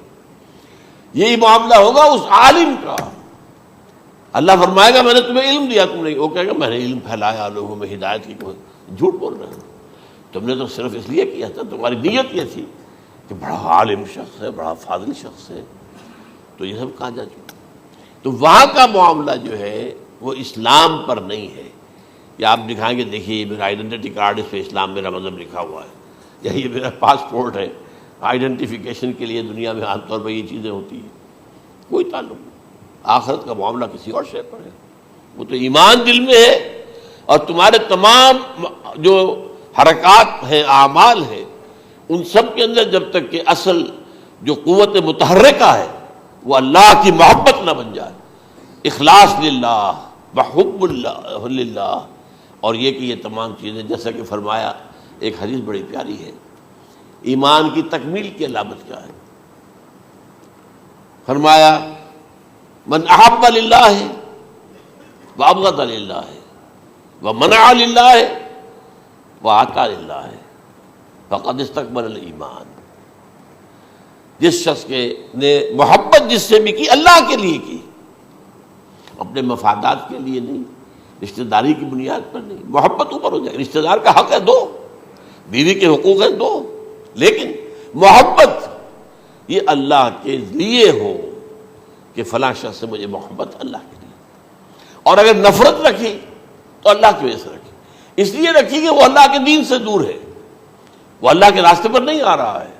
S1: یہی معاملہ ہوگا اس عالم کا، اللہ فرمائے گا میں نے تمہیں علم دیا، تم نے، وہ کہے گا میں نے علم پھیلایا لوگوں میں ہدایت کی، جھوٹ بول رہے ہو، تم نے تو صرف اس لیے کیا تھا، تمہاری نیت یہ تھی کہ بڑا عالم شخص ہے، بڑا فاضل شخص ہے، تو یہ سب کہا جا چکا۔ تو وہاں کا معاملہ جو ہے وہ اسلام پر نہیں ہے، یا آپ دکھائیں گے دیکھیے میرا آئیڈینٹی کارڈ، اس پہ اسلام میرا مذہب لکھا ہوا ہے، یا یہ میرا پاسپورٹ ہے، آئیڈینٹیفیکیشن کے لیے دنیا میں عام طور پر یہ چیزیں ہوتی ہیں، کوئی تعلق نہیں۔ آخرت کا معاملہ کسی اور شے پر ہے، وہ تو ایمان دل میں ہے، اور تمہارے تمام جو حرکات ہیں، اعمال ہیں، ان سب کے اندر جب تک کہ اصل جو قوت متحرکہ ہے وہ اللہ کی محبت نہ بن جائے، اخلاص للہ وحب اللہ للہ، اور یہ کہ یہ تمام چیزیں جیسا کہ فرمایا، ایک حدیث بڑی پیاری ہے، ایمان کی تکمیل کی علامت کیا ہے؟ فرمایا من احب للہ وابغض للہ ومنع للہ وعطا للہ فقد استکمل الایمان، جس شخص کے نے محبت جس سے بھی کی اللہ کے لیے کی، اپنے مفادات کے لیے نہیں، رشتہ داری کی بنیاد پر نہیں، محبت اوپر ہو جائے، رشتہ دار کا حق ہے دو، بیوی کے حقوق ہیں دو، لیکن محبت یہ اللہ کے لیے ہو کہ فلاں شخص سے مجھے محبت اللہ کے لیے، اور اگر نفرت رکھی تو اللہ کی وجہ سے رکھی، اس لیے رکھی کہ وہ اللہ کے دین سے دور ہے، وہ اللہ کے راستے پر نہیں آ رہا ہے،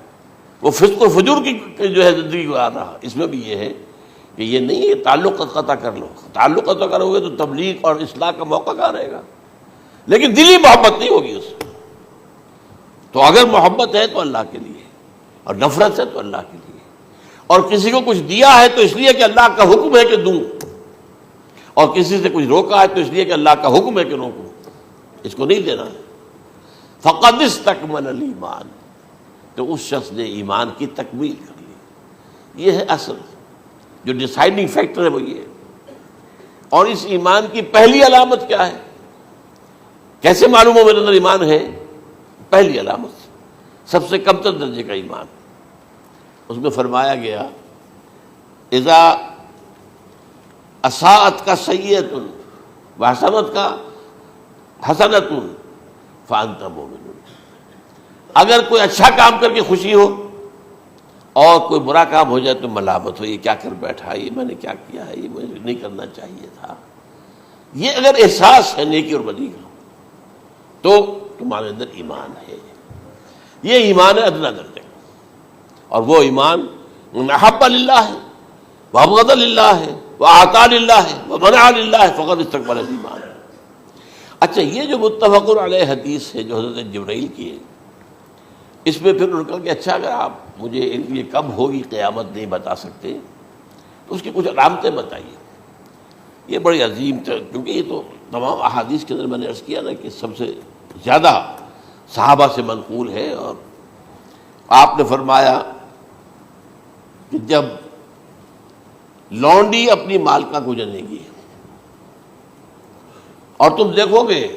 S1: وہ فسق و فجور کی جو ہے زندگی کو آ رہا۔ اس میں بھی یہ ہے کہ یہ نہیں ہے تعلق قطع کر لو، تعلق قطع کرو گے تو تبلیغ اور اصلاح کا موقع کہاں رہے گا، لیکن دلی محبت نہیں ہوگی اس میں۔ تو اگر محبت ہے تو اللہ کے لیے، اور نفرت ہے تو اللہ کے لیے، اور کسی کو کچھ دیا ہے تو اس لیے کہ اللہ کا حکم ہے کہ دوں، اور کسی سے کچھ روکا ہے تو اس لیے کہ اللہ کا حکم ہے کہ روکوں، اس کو نہیں دینا ہے۔ فقد استکمل الایمان، تو اس شخص نے ایمان کی تکمیل کر لی۔ یہ ہے اصل جو ڈیسائیڈنگ فیکٹر ہے، وہ یہ ہے۔ اور اس ایمان کی پہلی علامت کیا ہے؟ کیسے معلوم ہو میرے اندر ایمان ہے؟ پہلی علامت سب سے کم تر درجے کا ایمان، اس میں فرمایا گیا اذا اساءت کا سیئۃ وحسنت کا حسنۃ فانت مومن، اگر کوئی اچھا کام کر کے خوشی ہو اور کوئی برا کام ہو جائے تو ملامت ہو، یہ کیا کر بیٹھا، یہ میں نے کیا کیا ہے، یہ مجھے نہیں کرنا چاہیے تھا۔ یہ اگر احساس ہے نیکی اور بدی کا تو تمہارے اندر ایمان ہے، یہ ایمان ہے ادنا درجے کا، اور وہ ایمان من احب للہ ہے وابغض للہ ہے واعطا للہ ہے ومنع للہ فقد استکمل الایمان۔ اچھا، یہ جو متفق علیہ حدیث ہے جو حضرت جبرائیل کی ہے، اس میں پھر انہوں نے کہا کہ اچھا اگر آپ مجھے یہ کب ہوگی قیامت نہیں بتا سکتے تو اس کی کچھ علامتیں بتائیے۔ یہ بڑی عظیم تھا، کیونکہ یہ تو تمام احادیث کے اندر میں نے عرض کیا نا کہ سب سے زیادہ صحابہ سے منقول ہے، اور آپ نے فرمایا کہ جب لونڈی اپنی مالکہ کو جنے گی اور تم دیکھو گے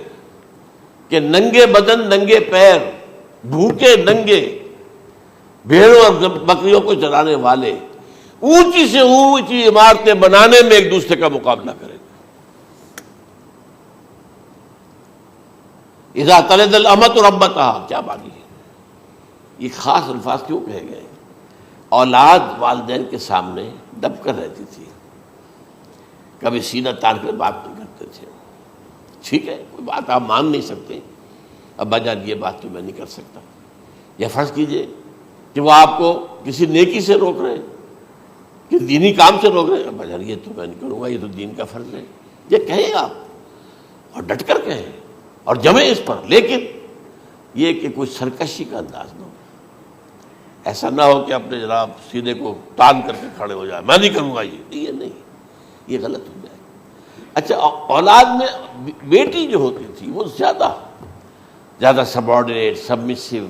S1: کہ ننگے بدن ننگے پیر بھوکے ننگے بھیڑوں اور بکریوں کو چلانے والے اونچی سے اونچی عمارتیں بنانے میں ایک دوسرے کا مقابلہ کریں گے۔ اذا تلد الامۃ ربتها، کیا بات ہے، یہ خاص الفاظ کیوں کہے گئے؟ اولاد والدین کے سامنے دب کر رہتی تھی، کبھی سینہ تان کر بات نہیں کرتے تھے۔ ٹھیک ہے، کوئی بات آپ مان نہیں سکتے، ابا جان یہ بات تو میں نہیں کر سکتا، یا فرض کیجئے کہ وہ آپ کو کسی نیکی سے روک رہے ہیں، کہ دینی کام سے روک رہے ہیں، ابا جان یہ تو میں نہیں کروں گا، یہ تو دین کا فرض ہے، یہ کہیں آپ، اور ڈٹ کر کہیں اور جمیں اس پر، لیکن یہ کہ کوئی سرکشی کا انداز نہ ہو، ایسا نہ ہو کہ اپنے جناب سینے کو تان کر کے کھڑے ہو جائے، میں نہیں کروں گا، یہ نہیں، یہ غلط ہو جائے۔ اچھا، اولاد میں بیٹی جو ہوتی تھی وہ زیادہ سبارڈینیٹ، سبمسو،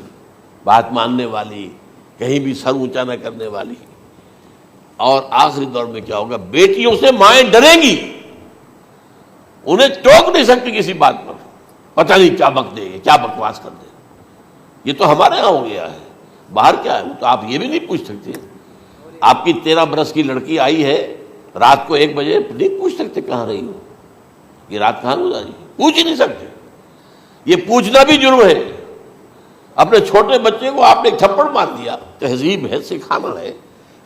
S1: بات ماننے والی، کہیں بھی سر اونچا نہ کرنے والی، اور آخری دور میں کیا ہوگا، بیٹیوں سے مائیں ڈریں گی، انہیں ٹوک نہیں سکتی کسی بات پر، پتہ نہیں کیا بک دے گے، کیا بکواس کر دے۔ یہ تو ہمارے ہاں ہو گیا ہے، باہر کیا ہے تو آپ یہ بھی نہیں پوچھ سکتے۔ آپ کی 13 برس کی لڑکی آئی ہے رات کو 1 بجے، نہیں پوچھ سکتے کہاں رہی ہو، یہ رات کہاں گزاری، پوچھ ہی نہیں سکتے۔ یہ پوچھنا بھی جرم ہے۔ اپنے چھوٹے بچے کو آپ نے ایک تھپڑ مار دیا، تہذیب ہے، سکھانا ہے،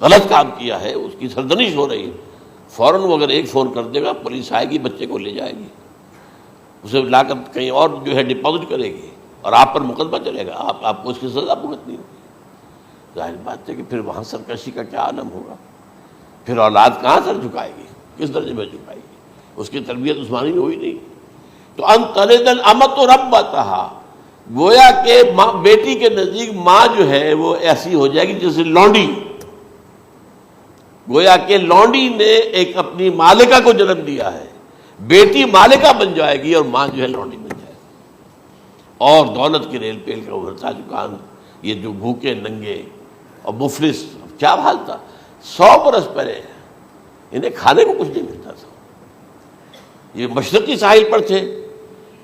S1: غلط کام کیا ہے، اس کی سرزنش ہو رہی ہے، فوراً وہ اگر ایک فون کر دے گا پولیس آئے گی، بچے کو لے جائے گی، اسے لا کر کہیں اور جو ہے ڈپازٹ کرے گی، اور آپ پر مقدمہ چلے گا، آپ کو اس کی سزا بھگتنی ہوگی۔ ظاہر بات ہے کہ پھر وہاں سرکشی کا کیا عالم ہوگا، پھر اولاد کہاں سر جھکائے گی، کس درجے میں جھکائے گی، اس کی تربیت عثمانی ہوئی نہیں۔ تو ان تلد الامۃ ربتہا، گویا کہ ماں بیٹی کے نزدیک ماں جو ہے وہ ایسی ہو جائے گی جیسے لونڈی، گویا کہ لونڈی نے ایک اپنی مالکہ کو جنم دیا ہے، بیٹی مالکہ بن جائے گی اور ماں جو ہے لونڈی بن جائے گی، اور دولت کے ریل پیل کا ابھرتا دکان، یہ جو بھوکے ننگے اور مفلس، کیا حال تھا 100 برس پہلے، انہیں کھانے کو کچھ نہیں ملتا تھا۔ یہ مشرقی ساحل پر تھے،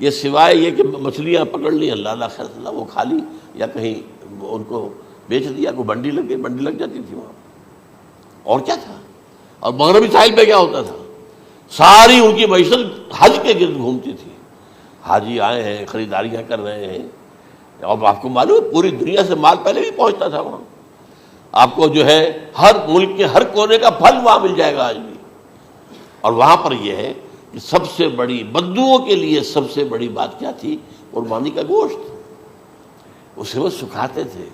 S1: یہ سوائے یہ کہ مچھلیاں پکڑ لی، اللہ خیر اللہ وہ کھا لی، یا کہیں ان کو بیچ دیا، کوئی بنڈی لگ گئی، بنڈی لگ جاتی تھی وہاں، اور کیا تھا۔ اور مغربی ساحل پہ کیا ہوتا تھا، ساری ان کی معیشت حج کے گرد گھومتی تھی، حاجی آئے ہیں، خریداریاں کر رہے ہیں، اور آپ کو معلوم ہے پوری دنیا سے مال پہلے بھی پہنچتا تھا وہاں، آپ کو جو ہے ہر ملک کے ہر کونے کا پھل وہاں مل جائے گا آج بھی۔ اور وہاں پر یہ ہے کہ سب سے بڑی بدوؤں کے لیے سب سے بڑی بات کیا تھی، قربانی کا گوشت، اسے وہ سکھاتے تھے،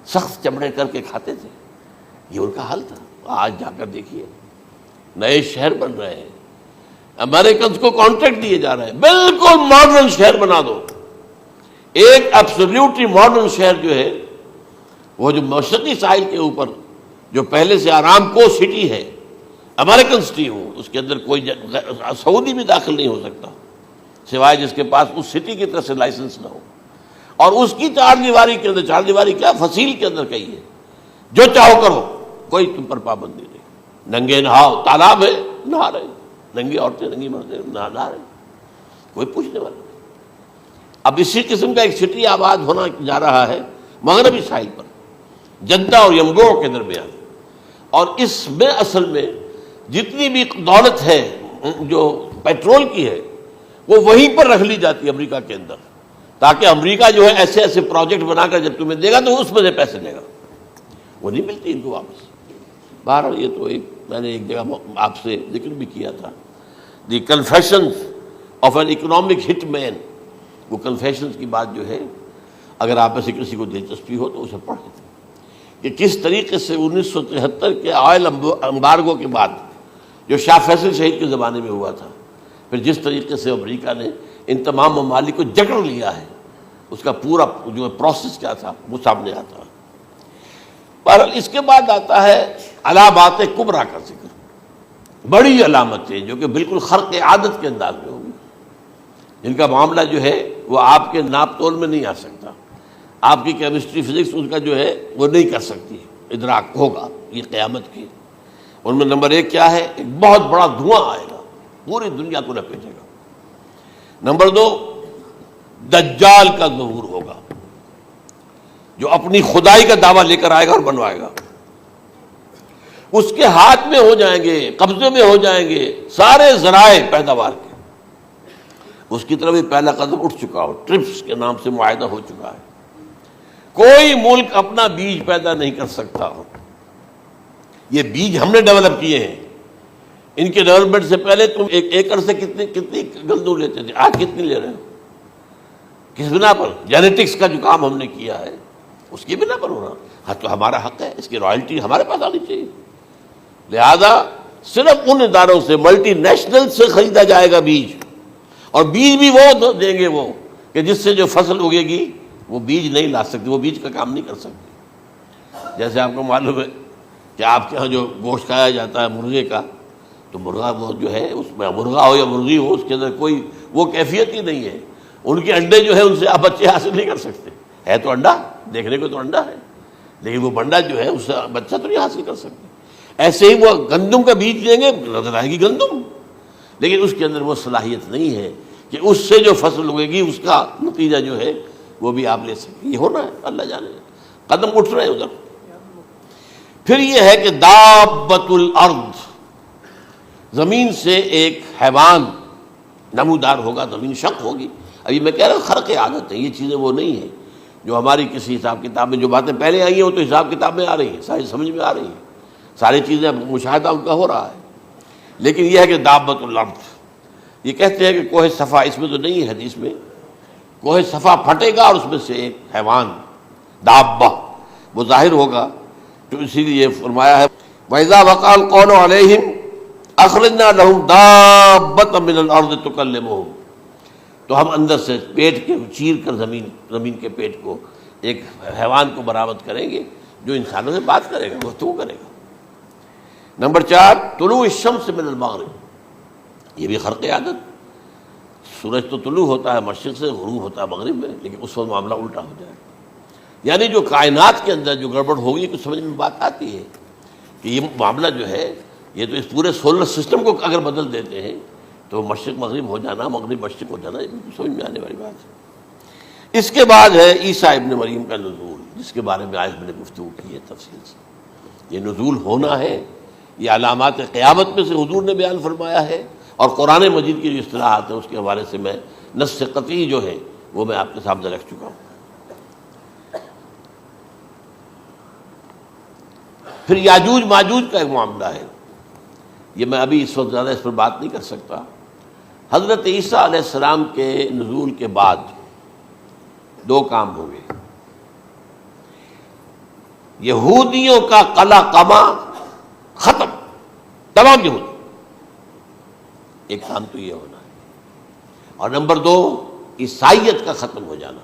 S1: سخت چمڑے کر کے کھاتے تھے، یہ ان کا حل تھا۔ آج جا کر دیکھیے نئے شہر بن رہے ہیں، امریکنز کو کانٹریکٹ دیے جا رہے ہیں، بالکل ماڈرن شہر بنا دو، ایک ایبسلیوٹلی ماڈرن شہر جو ہے وہ جو مشرقی ساحل کے اوپر جو پہلے سے آرام کو سٹی ہے، امریکن سٹی ہو، اس کے اندر کوئی سعودی بھی داخل نہیں ہو سکتا سوائے جس کے پاس اس سٹی کی طرف سے لائسنس نہ ہو، اور اس کی چار دیواری کے اندر، چار دیواری کیا فصیل کے اندر کہی ہے، جو چاہو کرو، کوئی تم پر پابندی نہیں، ننگے نہاؤ، تالاب ہے نہا رہے، ننگی عورتیں ننگی مردیں نہا رہے، کوئی پوچھنے والا نہیں۔ اب اسی قسم کا ایک سٹی آباد ہونا جا رہا ہے مغربی ساحل پر، جدہ اور ینبوع کے درمیان، اور اس میں اصل میں جتنی بھی دولت ہے جو پیٹرول کی ہے وہ وہیں پر رکھ لی جاتی ہے امریکہ کے اندر، تاکہ امریکہ جو ہے ایسے ایسے پروجیکٹ بنا کر جب تمہیں دے گا تو اس میں سے پیسے دے گا، وہ نہیں ملتی ان کو واپس۔ بہرحال یہ تو ایک میں نے ایک جگہ آپ سے ذکر بھی کیا تھا، دی کنفیشنز آف این اکنامک ہٹ مین، وہ کنفیشنز کی بات جو ہے اگر آپ میں سے کسی کو دلچسپی ہو تو اسے پڑھیں کہ کس طریقے سے 1973 کے آئل امبارگو کے بعد جو شاہ فیصل شہید کے زمانے میں ہوا تھا، پھر جس طریقے سے امریکہ نے ان تمام ممالک کو جکڑ لیا ہے، اس کا پورا جو پروسیس کیا تھا وہ سامنے آتا ہے۔ بہرحال اس کے بعد آتا ہے علامات کبریٰ کا ذکر، بڑی علامتیں جو کہ بالکل خرق عادت کے انداز میں ہوگی، جن کا معاملہ جو ہے وہ آپ کے ناپ تول میں نہیں آ سکتا، آپ کی کیمسٹری فزکس اس کا جو ہے وہ نہیں کر سکتی، ادراک ہوگا یہ قیامت کی۔ ان میں نمبر 1 کیا ہے، ایک بہت بڑا دھواں آئے گا، پوری دنیا کو لپیٹے گا۔ نمبر 2 دجال کا ظہور ہوگا، جو اپنی خدائی کا دعویٰ لے کر آئے گا اور بنوائے گا، اس کے ہاتھ میں ہو جائیں گے، قبضے میں ہو جائیں گے سارے ذرائع پیداوار کے، اس کی طرف بھی پہلا قدم اٹھ چکا ہو، ٹرپس کے نام سے معاہدہ ہو چکا ہے، کوئی ملک اپنا بیج پیدا نہیں کر سکتا ہو، یہ بیج ہم نے ڈیولپ کیے ہیں، ان کے ڈیولپمنٹ سے پہلے تم ایک ایکڑ سے کتنی گندم لیتے تھے، آج کتنی لے رہے ہو، کس بنا پر؟ جینیٹکس کا جو کام ہم نے کیا ہے اس کی بنا پر ہو رہا، ہاں تو ہمارا حق ہے، اس کی رائلٹی ہمارے پاس آنی چاہیے، لہذا صرف ان اداروں سے، ملٹی نیشنل سے خریدا جائے گا بیج، اور بیج بھی وہ دیں گے وہ کہ جس سے جو فصل اگے گی وہ بیج نہیں لا سکتی، وہ بیج کا کام نہیں کر سکتی۔ جیسے آپ کو معلوم ہے کہ آپ کے ہاں جو گوشت کھایا جاتا ہے مرغے کا، تو مرغا وہ جو ہے اس میں مرغا ہو یا مرغی ہو، اس کے اندر کوئی وہ کیفیت ہی نہیں ہے، ان کے انڈے جو ہے ان سے آپ بچے حاصل نہیں کر سکتے، ہے تو انڈا، دیکھنے کو تو انڈا ہے، لیکن وہ بنڈا جو ہے اس سے بچہ تو نہیں حاصل کر سکتے۔ ایسے ہی وہ گندم کا بیج دیں گے، نظر آئے گی گندم، لیکن اس کے اندر وہ صلاحیت نہیں ہے کہ اس سے جو فصل اگے گی اس کا نتیجہ جو ہے وہ بھی آپ لے سکیں، یہ ہونا ہے، اللہ جانے، قدم اٹھ رہے ہیں ادھر۔ پھر یہ ہے کہ دابۃ الارض، زمین سے ایک حیوان نمودار ہوگا، زمین شق ہوگی۔ ابھی میں کہہ رہا ہوں خرق عادت ہے، یہ چیزیں وہ نہیں ہیں جو ہماری کسی حساب کتاب میں جو باتیں پہلے آئی ہیں وہ تو حساب کتاب میں آ رہی ہیں، ساری سمجھ میں آ رہی ہیں، ساری چیزیں مشاہدہ ان کا ہو رہا ہے، لیکن یہ ہے کہ دابۃ الارض، یہ کہتے ہیں کہ کوہ صفا، اس میں تو نہیں ہے حدیث میں، کوہ صفا پھٹے گا اور اس میں سے ایک حیوان دابہ وہ ظاہر ہوگا، تو اسی لیے فرمایا ہے وَإِذَا وَقَعَ الْقَوْلُ عَلَيْهِمْ أَخْرَجْنَا لَهُمْ دَابَّةً مِّنَ الْأَرْضِ تُكَلِّمُهُمْ، تو ہم اندر سے پیٹ کے چیر کر زمین کے پیٹ کو ایک حیوان کو برآمد کریں گے جو انسانوں سے بات کرے گا، گفتگو کرے گا۔ نمبر 4 طلوع الشمس من المغرب، یہ بھی خرق عادت، سورج تو طلوع ہوتا ہے مشرق سے، غروب ہوتا ہے مغرب میں، لیکن اس وقت معاملہ الٹا ہو جائے، یعنی جو کائنات کے اندر جو گڑبڑ ہوگی کچھ سمجھ میں بات آتی ہے کہ یہ معاملہ جو ہے یہ تو اس پورے سولر سسٹم کو اگر بدل دیتے ہیں تو مشرق مغرب ہو جانا، مغرب مشرق ہو جانا، یہ بالکل سمجھ میں آنے والی بات ہے۔ اس کے بعد ہے عیسیٰ ابن مریم کا نزول، جس کے بارے میں آج میں نے گفتگو کی ہے تفصیل سے۔ یہ نزول ہونا ہے، یہ علامات قیامت میں سے حضور نے بیان فرمایا ہے، اور قرآن مجید کی جو اصطلاحات ہیں اس کے حوالے سے میں نص قطعی جو ہے وہ میں آپ کے سامنے رکھ چکا ہوں۔ پھر یاجوج ماجوج کا ایک معاملہ ہے، یہ میں ابھی اس وقت زیادہ اس پر بات نہیں کر سکتا۔ حضرت عیسیٰ علیہ السلام کے نزول کے بعد 2 کام ہوں گے، یہودیوں کا قلع قمع ختم، تمام یہود، ایک کام تو یہ ہونا ہے، اور نمبر 2 عیسائیت کا ختم ہو جانا،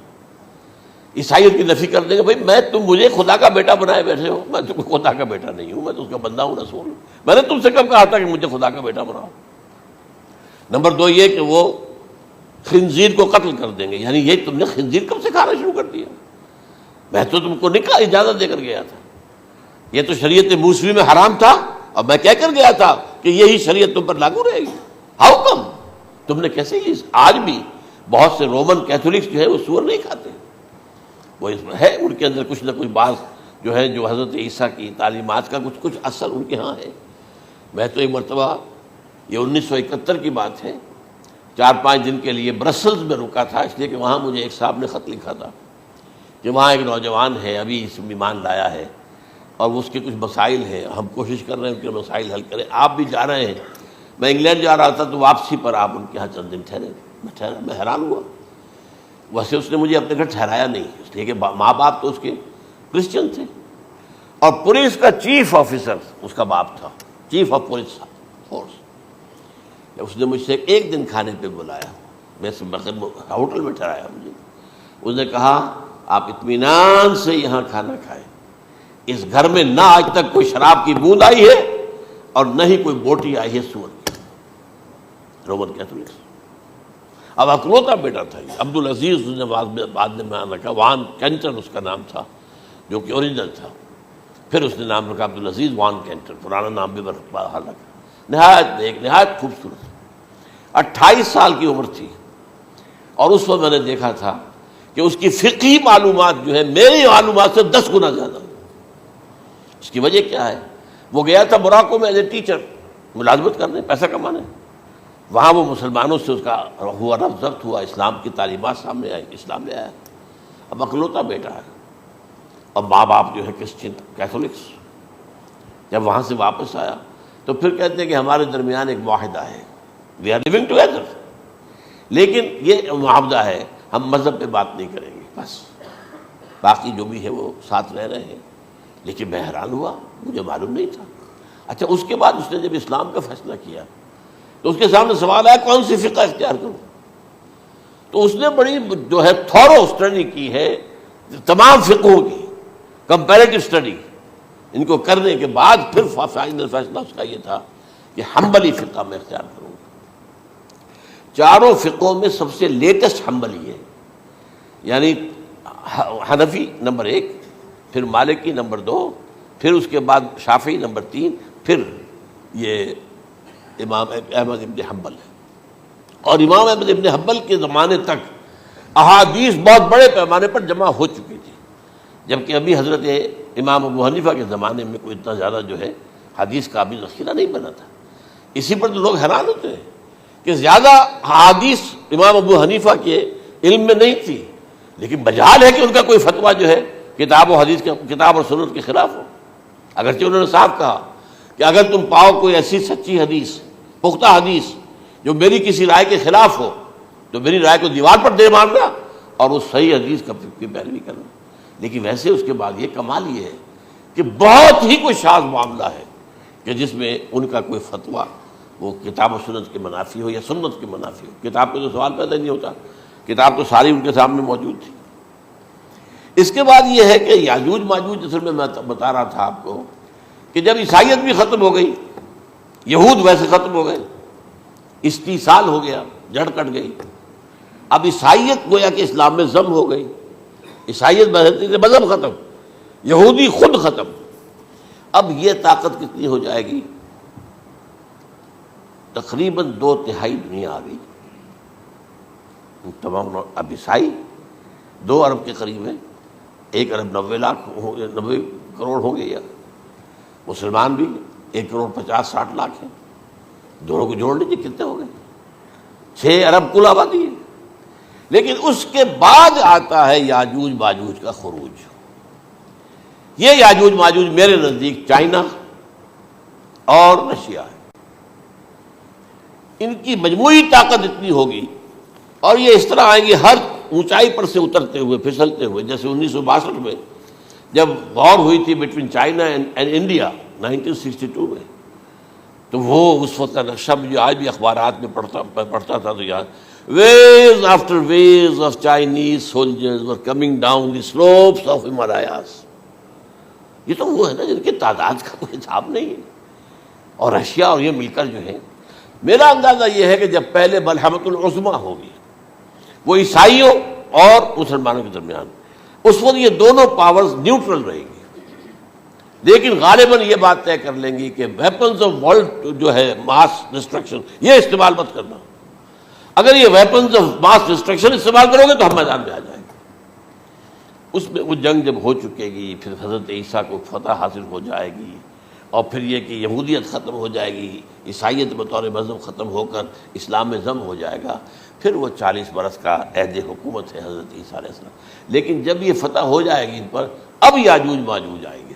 S1: عیسائیت کی نفی کر دیں گے، بھائی میں تم مجھے خدا کا بیٹا بنائے بیٹھے ہو، میں تم خدا کا بیٹا نہیں ہوں، میں تو اس کا بندہ ہوں، رسول ہوں، میں نے تم سے کب کہا تھا کہ مجھے خدا کا بیٹا بناؤ۔ نمبر 2 یہ کہ وہ خنزیر کو قتل کر دیں گے، یعنی یہ تم نے خنزیر کب سے کھانا شروع کر دیا، میں تو تم کو نکاح اجازت دے کر گیا تھا، یہ تو شریعت موسوی میں حرام تھا، اور میں کہہ کر گیا تھا کہ یہی شریعت تم پر لاگو رہے گی، ہاؤ کم تم نے کیسے یہ؟ آج بھی بہت سے رومن کیتھولکس جو ہے وہ سور نہیں کھاتے، وہ اس میں ہے ان کے اندر کچھ نہ کچھ بات جو ہے جو حضرت عیسیٰ کی تعلیمات کا کچھ اثر ان کے ہاں ہے۔ میں تو ایک مرتبہ، یہ 1971 کی بات ہے، 4-5 دن کے لیے برسلز میں رکا تھا، اس لیے کہ وہاں مجھے ایک صاحب نے خط لکھا تھا کہ وہاں ایک نوجوان ہے، ابھی اس ایمان لایا ہے، اور اس کے کچھ مسائل ہیں، ہم کوشش کر رہے ہیں ان کے مسائل حل کریں، آپ بھی جا رہے ہیں۔ میں انگلینڈ جا رہا تھا تو واپسی پر آپ ان کے یہاں چند دن ٹھہرے، میں حیران ہوا، ویسے اس نے مجھے اپنے گھر ٹھہرایا نہیں، اس لیے کہ ماں باپ تو اس کے کرسچن تھے، اور پولیس کا چیف آفیسر اس کا باپ تھا، چیف آف پولیس فورس۔ اس نے مجھ سے 1 دن کھانے پہ بلایا، میں ہوٹل میں ٹھہرایا مجھے، اس نے کہا آپ اطمینان سے یہاں کھانا کھائیں، اس گھر میں نہ آج تک کوئی شراب کی بوند آئی ہے اور نہ ہی کوئی بوٹی آئی ہے سور کی۔ رومن کیتھولکس، اب اکلوتا بیٹا تھا یہ عبدالعزیز، اس نے بعد میں نام رکھا، وان کینٹر اس کا نام تھا جو کہ اوریجنل تھا، پھر اس نے نام رکھا عبدالعزیز وان کینٹر، پرانا نام بھی بحال رکھا۔ نہایت ایک نہایت خوبصورت، 28 سال کی عمر تھی، اور اس وقت میں نے دیکھا تھا کہ اس کی فقہی معلومات جو ہے میری معلومات سے 10 گنا زیادہ۔ اس کی وجہ کیا ہے؟ وہ گیا تھا موراکو میں ایز اے ٹیچر ملازمت کرنے، پیسہ کمانے، وہاں وہ مسلمانوں سے اس کا ہوا رفت ضبط ہوا، اسلام کی تعلیمات سامنے آئی، اسلام لے آیا، اب اکلوتا بیٹا ہے، اور ماں باپ جو ہے کرسچن کیتھولکس۔ جب وہاں سے واپس آیا تو پھر کہتے ہیں کہ ہمارے درمیان ایک معاہدہ ہے، وی آر لیونگ ٹوگیدر، لیکن یہ معاہدہ ہے ہم مذہب پہ بات نہیں کریں گے، بس باقی جو بھی ہے وہ ساتھ رہ رہے ہیں۔ لیکن میں حیران ہوا، مجھے معلوم نہیں تھا۔ اچھا، اس کے بعد اس نے جب اسلام کا فیصلہ کیا تو اس کے سامنے سوال آیا کون سی فقہ اختیار کروں، تو اس نے بڑی جو ہے تھورو اسٹڈی کی ہے تمام فقہوں کی، کمپیریٹو اسٹڈی، ان کو کرنے کے بعد پھر فائنل فیصلہ اس کا یہ تھا کہ حنبلی فقہ میں اختیار کروں گا۔ 4 فقہوں میں سب سے لیٹسٹ حنبلی ہے، یعنی حنفی نمبر 1، پھر مالکی نمبر 2، پھر اس کے بعد شافعی نمبر 3، پھر یہ امام احمد ابن حنبل ہے۔ اور امام احمد ابن حنبل کے زمانے تک احادیث بہت بڑے پیمانے پر جمع ہو چکی تھی، جبکہ ابھی حضرت امام ابو حنیفہ کے زمانے میں کوئی اتنا زیادہ جو ہے حدیث کا بھی ذخیرہ نہیں بنا تھا۔ اسی پر تو لوگ حیران ہوتے ہیں کہ زیادہ حدیث امام ابو حنیفہ کے علم میں نہیں تھی، لیکن بجال ہے کہ ان کا کوئی فتویٰ جو ہے کتاب و حدیث کتاب اور سنت کے خلاف ہو، اگرچہ انہوں نے صاف کہا کہ اگر تم پاؤ کوئی ایسی سچی حدیث، پختہ حدیث جو میری کسی رائے کے خلاف ہو تو میری رائے کو دیوار پر دے مارنا اور اس صحیح حدیث کی پیروی کرنا۔ لیکن ویسے اس کے بعد یہ کمال یہ ہے کہ بہت ہی کوئی شاذ معاملہ ہے کہ جس میں ان کا کوئی فتویٰ وہ کتاب و سنت کے منافی ہو یا سنت کے منافی ہو۔ کتاب پہ تو سوال پیدا نہیں ہوتا، کتاب تو ساری ان کے سامنے موجود تھی۔ اس کے بعد یہ ہے کہ یاجوج ماجوج، اصل میں بتا رہا تھا آپ کو کہ جب عیسائیت بھی ختم ہو گئی، یہود ویسے ختم ہو گئے، استیصال ہو گیا، جڑ کٹ گئی، اب عیسائیت گویا کہ اسلام میں ضم ہو گئی، عیسائیت مذہب ختم، یہودی خود ختم، اب یہ طاقت کتنی ہو جائے گی؟ تقریباً 2/3 دنیا آ گئی، تمام اب عیسائی 2 ارب کے قریب ہیں، 1 ارب 90 کروڑ ہوں گے، یا مسلمان بھی 1 کروڑ 50-60 لاکھ ہیں، دونوں کو جوڑ لیجیے کتنے ہو گئے؟ 6 ارب کل آبادی ہے۔ لیکن اس کے بعد آتا ہے یاجوج ماجوج کا خروج۔ یہ یاجوج ماجوج میرے نزدیک چائنا اور رشیا ہے، ان کی مجموعی طاقت اتنی ہوگی، اور یہ اس طرح آئیں گے ہر اونچائی پر سے اترتے ہوئے، پھسلتے ہوئے، جیسے 1962 میں جب وار ہوئی تھی بٹوین چائنا اینڈ انڈیا 1962 میں، تو وہ اس وقت کا نقشہ جو آج بھی اخبارات میں پڑھتا تھا تو یاد، waves after waves of Chinese soldiers were coming down the slopes of Himalayas۔ یہ تو وہ ہے نا جن کی تعداد کا کوئی حساب نہیں ہے، اور رشیا اور یہ مل کر جو ہے، میرا اندازہ یہ ہے کہ جب پہلے ملحمۃ العظمیٰ ہوگی وہ عیسائیوں اور مسلمانوں کے درمیان، اس وقت یہ دونوں پاورز نیوٹرل رہے گی، لیکن غالباً یہ بات طے کر لیں گی کہ ویپنز آف ورلڈ جو ہے ماس ڈسٹرکشن، یہ استعمال مت کرنا، اگر یہ ویپنز آف ماس ڈسٹرکشن استعمال کرو گے تو ہم میدان میں آ جائیں گے۔ اس میں وہ جنگ جب ہو چکے گی، پھر حضرت عیسیٰ کو فتح حاصل ہو جائے گی، اور پھر یہ کہ یہودیت ختم ہو جائے گی، عیسائیت بطور مذہب ختم ہو کر اسلام میں ضم ہو جائے گا، پھر وہ 40 برس کا عہد حکومت ہے حضرت عیسیٰ علیہ السلام۔ لیکن جب یہ فتح ہو جائے گی ان پر، اب یاجوج ماجوج آئیں گے،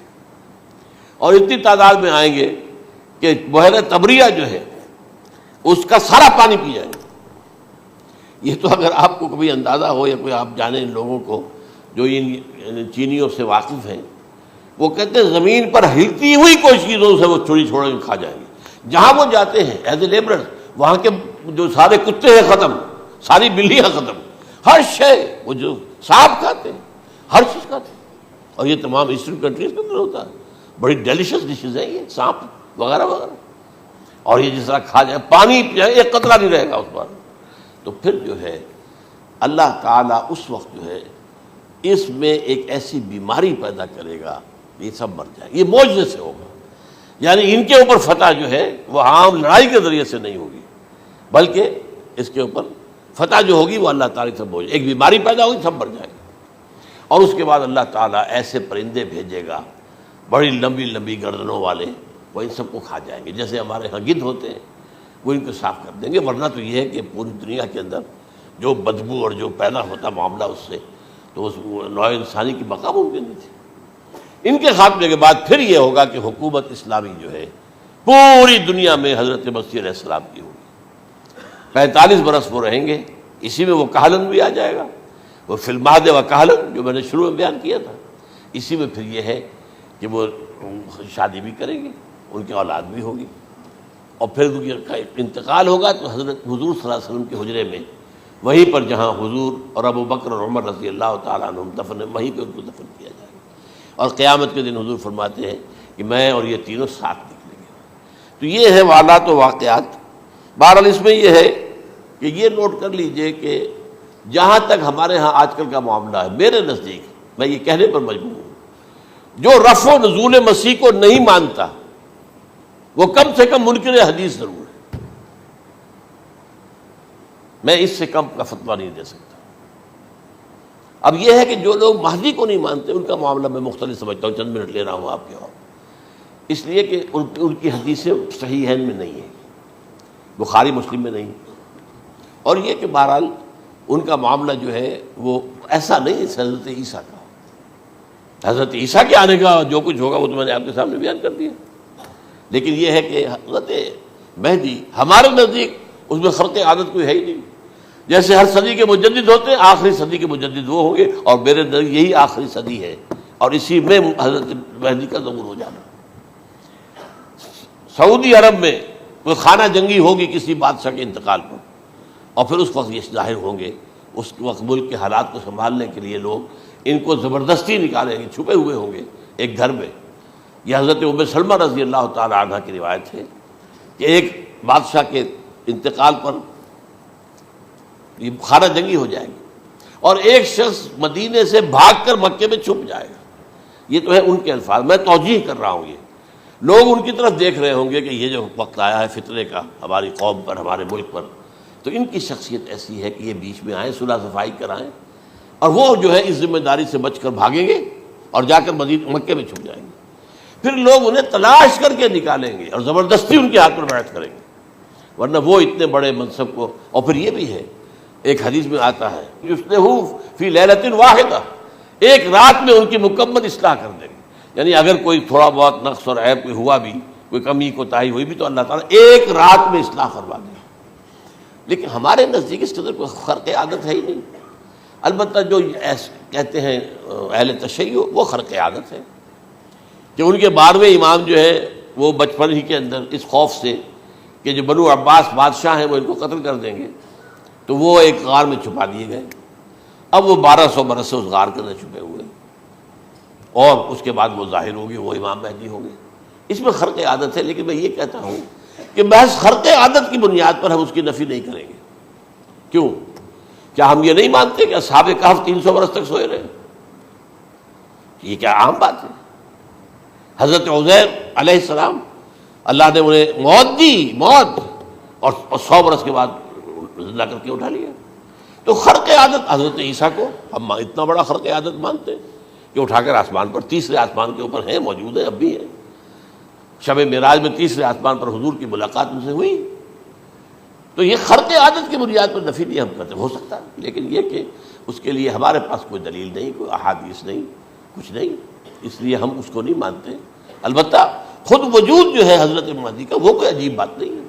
S1: اور اتنی تعداد میں آئیں گے کہ بحیرہ طبریہ جو ہے اس کا سارا پانی پی جائیں گے۔ یہ تو اگر آپ کو کبھی اندازہ ہو، یا کوئی آپ جانیں ان لوگوں کو جو ان چینیوں سے واقف ہیں، وہ کہتے ہیں زمین پر ہلتی ہوئی کوئی چیزوں سے وہ چوری چھوڑ کے کھا جائیں گے۔ جہاں وہ جاتے ہیں ایز اے لیبرر، وہاں کے جو سارے کتے ہیں ختم، ساری بلیاں ختم، ہر شے، وہ جو سانپ کھاتے ہیں، ہر چیز کھاتے ہیں، اور یہ تمام ایسٹرن کنٹریز کے اندر ہوتا ہے، بڑی ڈیلیشس ڈشز ہیں یہ سانپ وغیرہ وغیرہ، اور یہ جس طرح کھا جائے، پانی پی، ایک قطرہ نہیں رہے گا اس پر۔ تو پھر جو ہے اللہ تعالیٰ اس وقت جو ہے اس میں ایک ایسی بیماری پیدا کرے گا، یہ سب مر جائے، یہ معجزے سے ہوگا، یعنی ان کے اوپر فتح جو ہے وہ عام لڑائی کے ذریعے سے نہیں ہوگی، بلکہ اس کے اوپر فتح جو ہوگی وہ اللہ تعالیٰ سے ہوگی، ایک بیماری پیدا ہوگی، سب مر جائے گا، اور اس کے بعد اللہ تعالیٰ ایسے پرندے بھیجے گا بڑی لمبی لمبی گردنوں والے، وہ ان سب کو کھا جائیں گے، جیسے ہمارے ہاں گدھ ہوتے ہیں، وہ ان کو صاف کر دیں گے۔ ورنہ تو یہ ہے کہ پوری دنیا کے اندر جو بدبو اور جو پیدا ہوتا معاملہ اس سے، تو اس نوع انسانی کی بقا ممکن نہیں تھی۔ ان کے خاتمے کے بعد پھر یہ ہوگا کہ حکومت اسلامی جو ہے پوری دنیا میں حضرت مسیح علیہ السلام کی ہوگی، 45 برس وہ رہیں گے، اسی میں وہ کہلن بھی آ جائے گا، وہ فی المہد و کہلن جو میں نے شروع میں بیان کیا تھا، اسی میں پھر یہ ہے کہ وہ شادی بھی کریں گے، ان کی اولاد بھی ہوگی، اور پھر ان کا انتقال ہوگا تو حضرت حضور صلی اللہ علیہ وسلم کے حجرے میں، وہیں پر جہاں حضور اور ابو بکر اور عمر رضی اللہ تعالیٰ عنہم دفن، وہیں پہ ان کو دفن کیا جائے گا، اور قیامت کے دن حضور فرماتے ہیں کہ میں اور یہ تینوں ساتھ نکلیں گے۔ تو یہ ہے حالات و واقعات۔ بہرحال اس میں یہ ہے کہ یہ نوٹ کر لیجئے کہ جہاں تک ہمارے ہاں آج کل کا معاملہ ہے، میرے نزدیک میں یہ کہنے پر مجبور ہوں، جو رفع و نزول مسیح کو نہیں مانتا وہ کم سے کم منکر حدیث ضرور ہے، میں اس سے کم کا فتویٰ نہیں دے سکتا۔ اب یہ ہے کہ جو لوگ مہدی کو نہیں مانتے ان کا معاملہ میں مختلف سمجھتا ہوں، چند منٹ لے رہا ہوں آپ کے اور، اس لیے کہ ان کی حدیثیں صحیحین میں نہیں ہیں، بخاری مسلم میں نہیں، اور یہ کہ بہرحال ان کا معاملہ جو ہے وہ ایسا نہیں ہے حضرت عیسیٰ کا۔ حضرت عیسیٰ کے آنے کا جو کچھ ہوگا وہ تو میں نے آپ کے سامنے بیان کر دیا، لیکن یہ ہے کہ حضرت مہدی ہمارے نزدیک اس میں خرق عادت کوئی ہے ہی نہیں، جیسے ہر صدی کے مجدد ہوتے ہیں، آخری صدی کے مجدد وہ ہوں گے، اور میرے نزدیک یہی آخری صدی ہے، اور اسی میں حضرت مہدی کا ظہور ہو جانا۔ سعودی عرب میں کوئی خانہ جنگی ہوگی کسی بادشاہ کے انتقال پر، اور پھر اس وقت یہ ظاہر ہوں گے، اس وقت ملک کے حالات کو سنبھالنے کے لیے لوگ ان کو زبردستی نکالیں گے، چھپے ہوئے ہوں گے ایک گھر میں، یہ حضرت ام سلمہ رضی اللہ تعالی عنہ کی روایت ہے کہ ایک بادشاہ کے انتقال پر یہ خانہ جنگی ہو جائے گی اور ایک شخص مدینے سے بھاگ کر مکے میں چھپ جائے گا. یہ تو ہے ان کے الفاظ، میں توجیہ کر رہا ہوں. یہ لوگ ان کی طرف دیکھ رہے ہوں گے کہ یہ جو وقت آیا ہے فتنے کا ہماری قوم پر، ہمارے ملک پر، تو ان کی شخصیت ایسی ہے کہ یہ بیچ میں آئیں، صلح صفائی کرائیں، اور وہ جو ہے اس ذمہ داری سے بچ کر بھاگیں گے اور جا کر مکے میں چھپ جائیں گے. پھر لوگ انہیں تلاش کر کے نکالیں گے اور زبردستی ان کے ہاتھ پر بیعت کریں گے، ورنہ وہ اتنے بڑے منصب کو. اور پھر یہ بھی ہے، ایک حدیث میں آتا ہے یصلحو فی لیلۃ واحدہ، ایک رات میں ان کی مکمل اصلاح کر دیں گے. یعنی اگر کوئی تھوڑا بہت نقص اور عیب کوئی ہوا بھی، کوئی کمی کوتاہی ہوئی بھی، تو اللہ تعالیٰ ایک رات میں اصلاح کروا دیں. لیکن ہمارے نزدیک اس قدر کوئی خرق عادت ہے ہی نہیں. البتہ جو کہتے ہیں اہل تشیع، وہ خرق عادت ہے کہ ان کے 12ویں امام جو ہے وہ بچپن ہی کے اندر اس خوف سے کہ جو بنو عباس بادشاہ ہیں وہ ان کو قتل کر دیں گے، تو وہ ایک غار میں چھپا دیے گئے. اب وہ 1200 برس سے اس غار کے اندر چھپے ہوئے، اور اس کے بعد وہ ظاہر ہوگی، وہ امام مہدی ہوں گے. اس میں خرق عادت ہے. لیکن میں یہ کہتا ہوں کہ محض خرق عادت کی بنیاد پر ہم اس کی نفی نہیں کریں گے. کیوں؟ کیا ہم یہ نہیں مانتے کہ اصحاب کہف 300 برس تک سوئے رہے؟ یہ کیا عام بات ہے؟ حضرت عزیر علیہ السلام، اللہ نے انہیں موت دی، موت، اور 100 برس کے بعد زندہ کر کے اٹھا لیا. تو خرق عادت حضرت عیسیٰ کو ہم اتنا بڑا خرق عادت مانتے ہیں کہ اٹھا کر آسمان پر، تیسرے آسمان کے اوپر ہیں، موجود ہیں، اب بھی ہیں. شب معراج میں تیسرے آسمان پر حضور کی ملاقات ان سے ہوئی. تو یہ خرق عادت کی بنیاد پر نفی نہیں ہم کرتے. ہو سکتا ہے، لیکن یہ کہ اس کے لیے ہمارے پاس کوئی دلیل نہیں، کوئی احادیث نہیں، کچھ نہیں، اس لیے ہم اس کو نہیں مانتے. البتہ خود وجود جو ہے حضرت مہدی کا، وہ کوئی عجیب بات نہیں ہے.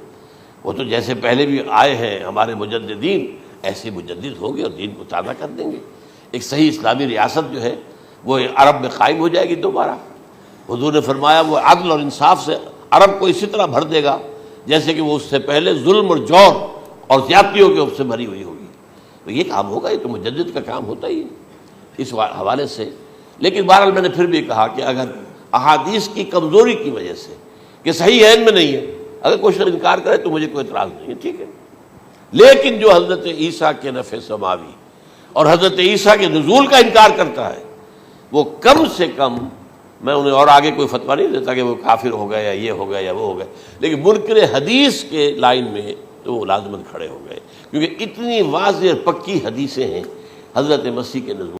S1: وہ تو جیسے پہلے بھی آئے ہیں ہمارے مجددین، ایسے مجدد ہوں گے اور دین کو تازہ کر دیں گے. ایک صحیح اسلامی ریاست جو ہے وہ عرب میں قائم ہو جائے گی دوبارہ. حضور نے فرمایا وہ عدل اور انصاف سے عرب کو اسی طرح بھر دے گا جیسے کہ وہ اس سے پہلے ظلم اور جور اور زیادتیوں کے سے بھری ہوئی ہوگی. تو یہ کام ہوگا، یہ تو مجدد کا کام ہوتا ہی ہے اس حوالے سے. لیکن بہرحال میں نے پھر بھی کہا کہ اگر احادیث کی کمزوری کی وجہ سے کہ صحیح عین میں نہیں ہے، اگر کوئی شخص انکار کرے تو مجھے کوئی اعتراض نہیں ہے، ٹھیک ہے. لیکن جو حضرت عیسیٰ کے نفع سماوی اور حضرت عیسیٰ کے نزول کا انکار کرتا ہے، وہ کم سے کم، میں انہیں اور آگے کوئی فتویٰ نہیں دیتا کہ وہ کافر ہو گئے یا یہ ہو گئے یا وہ ہو گئے، لیکن منکر حدیث کے لائن میں تو وہ لازماً کھڑے ہو گئے، کیونکہ اتنی واضح اور پکی حدیثیں ہیں حضرت مسیح کے نزول.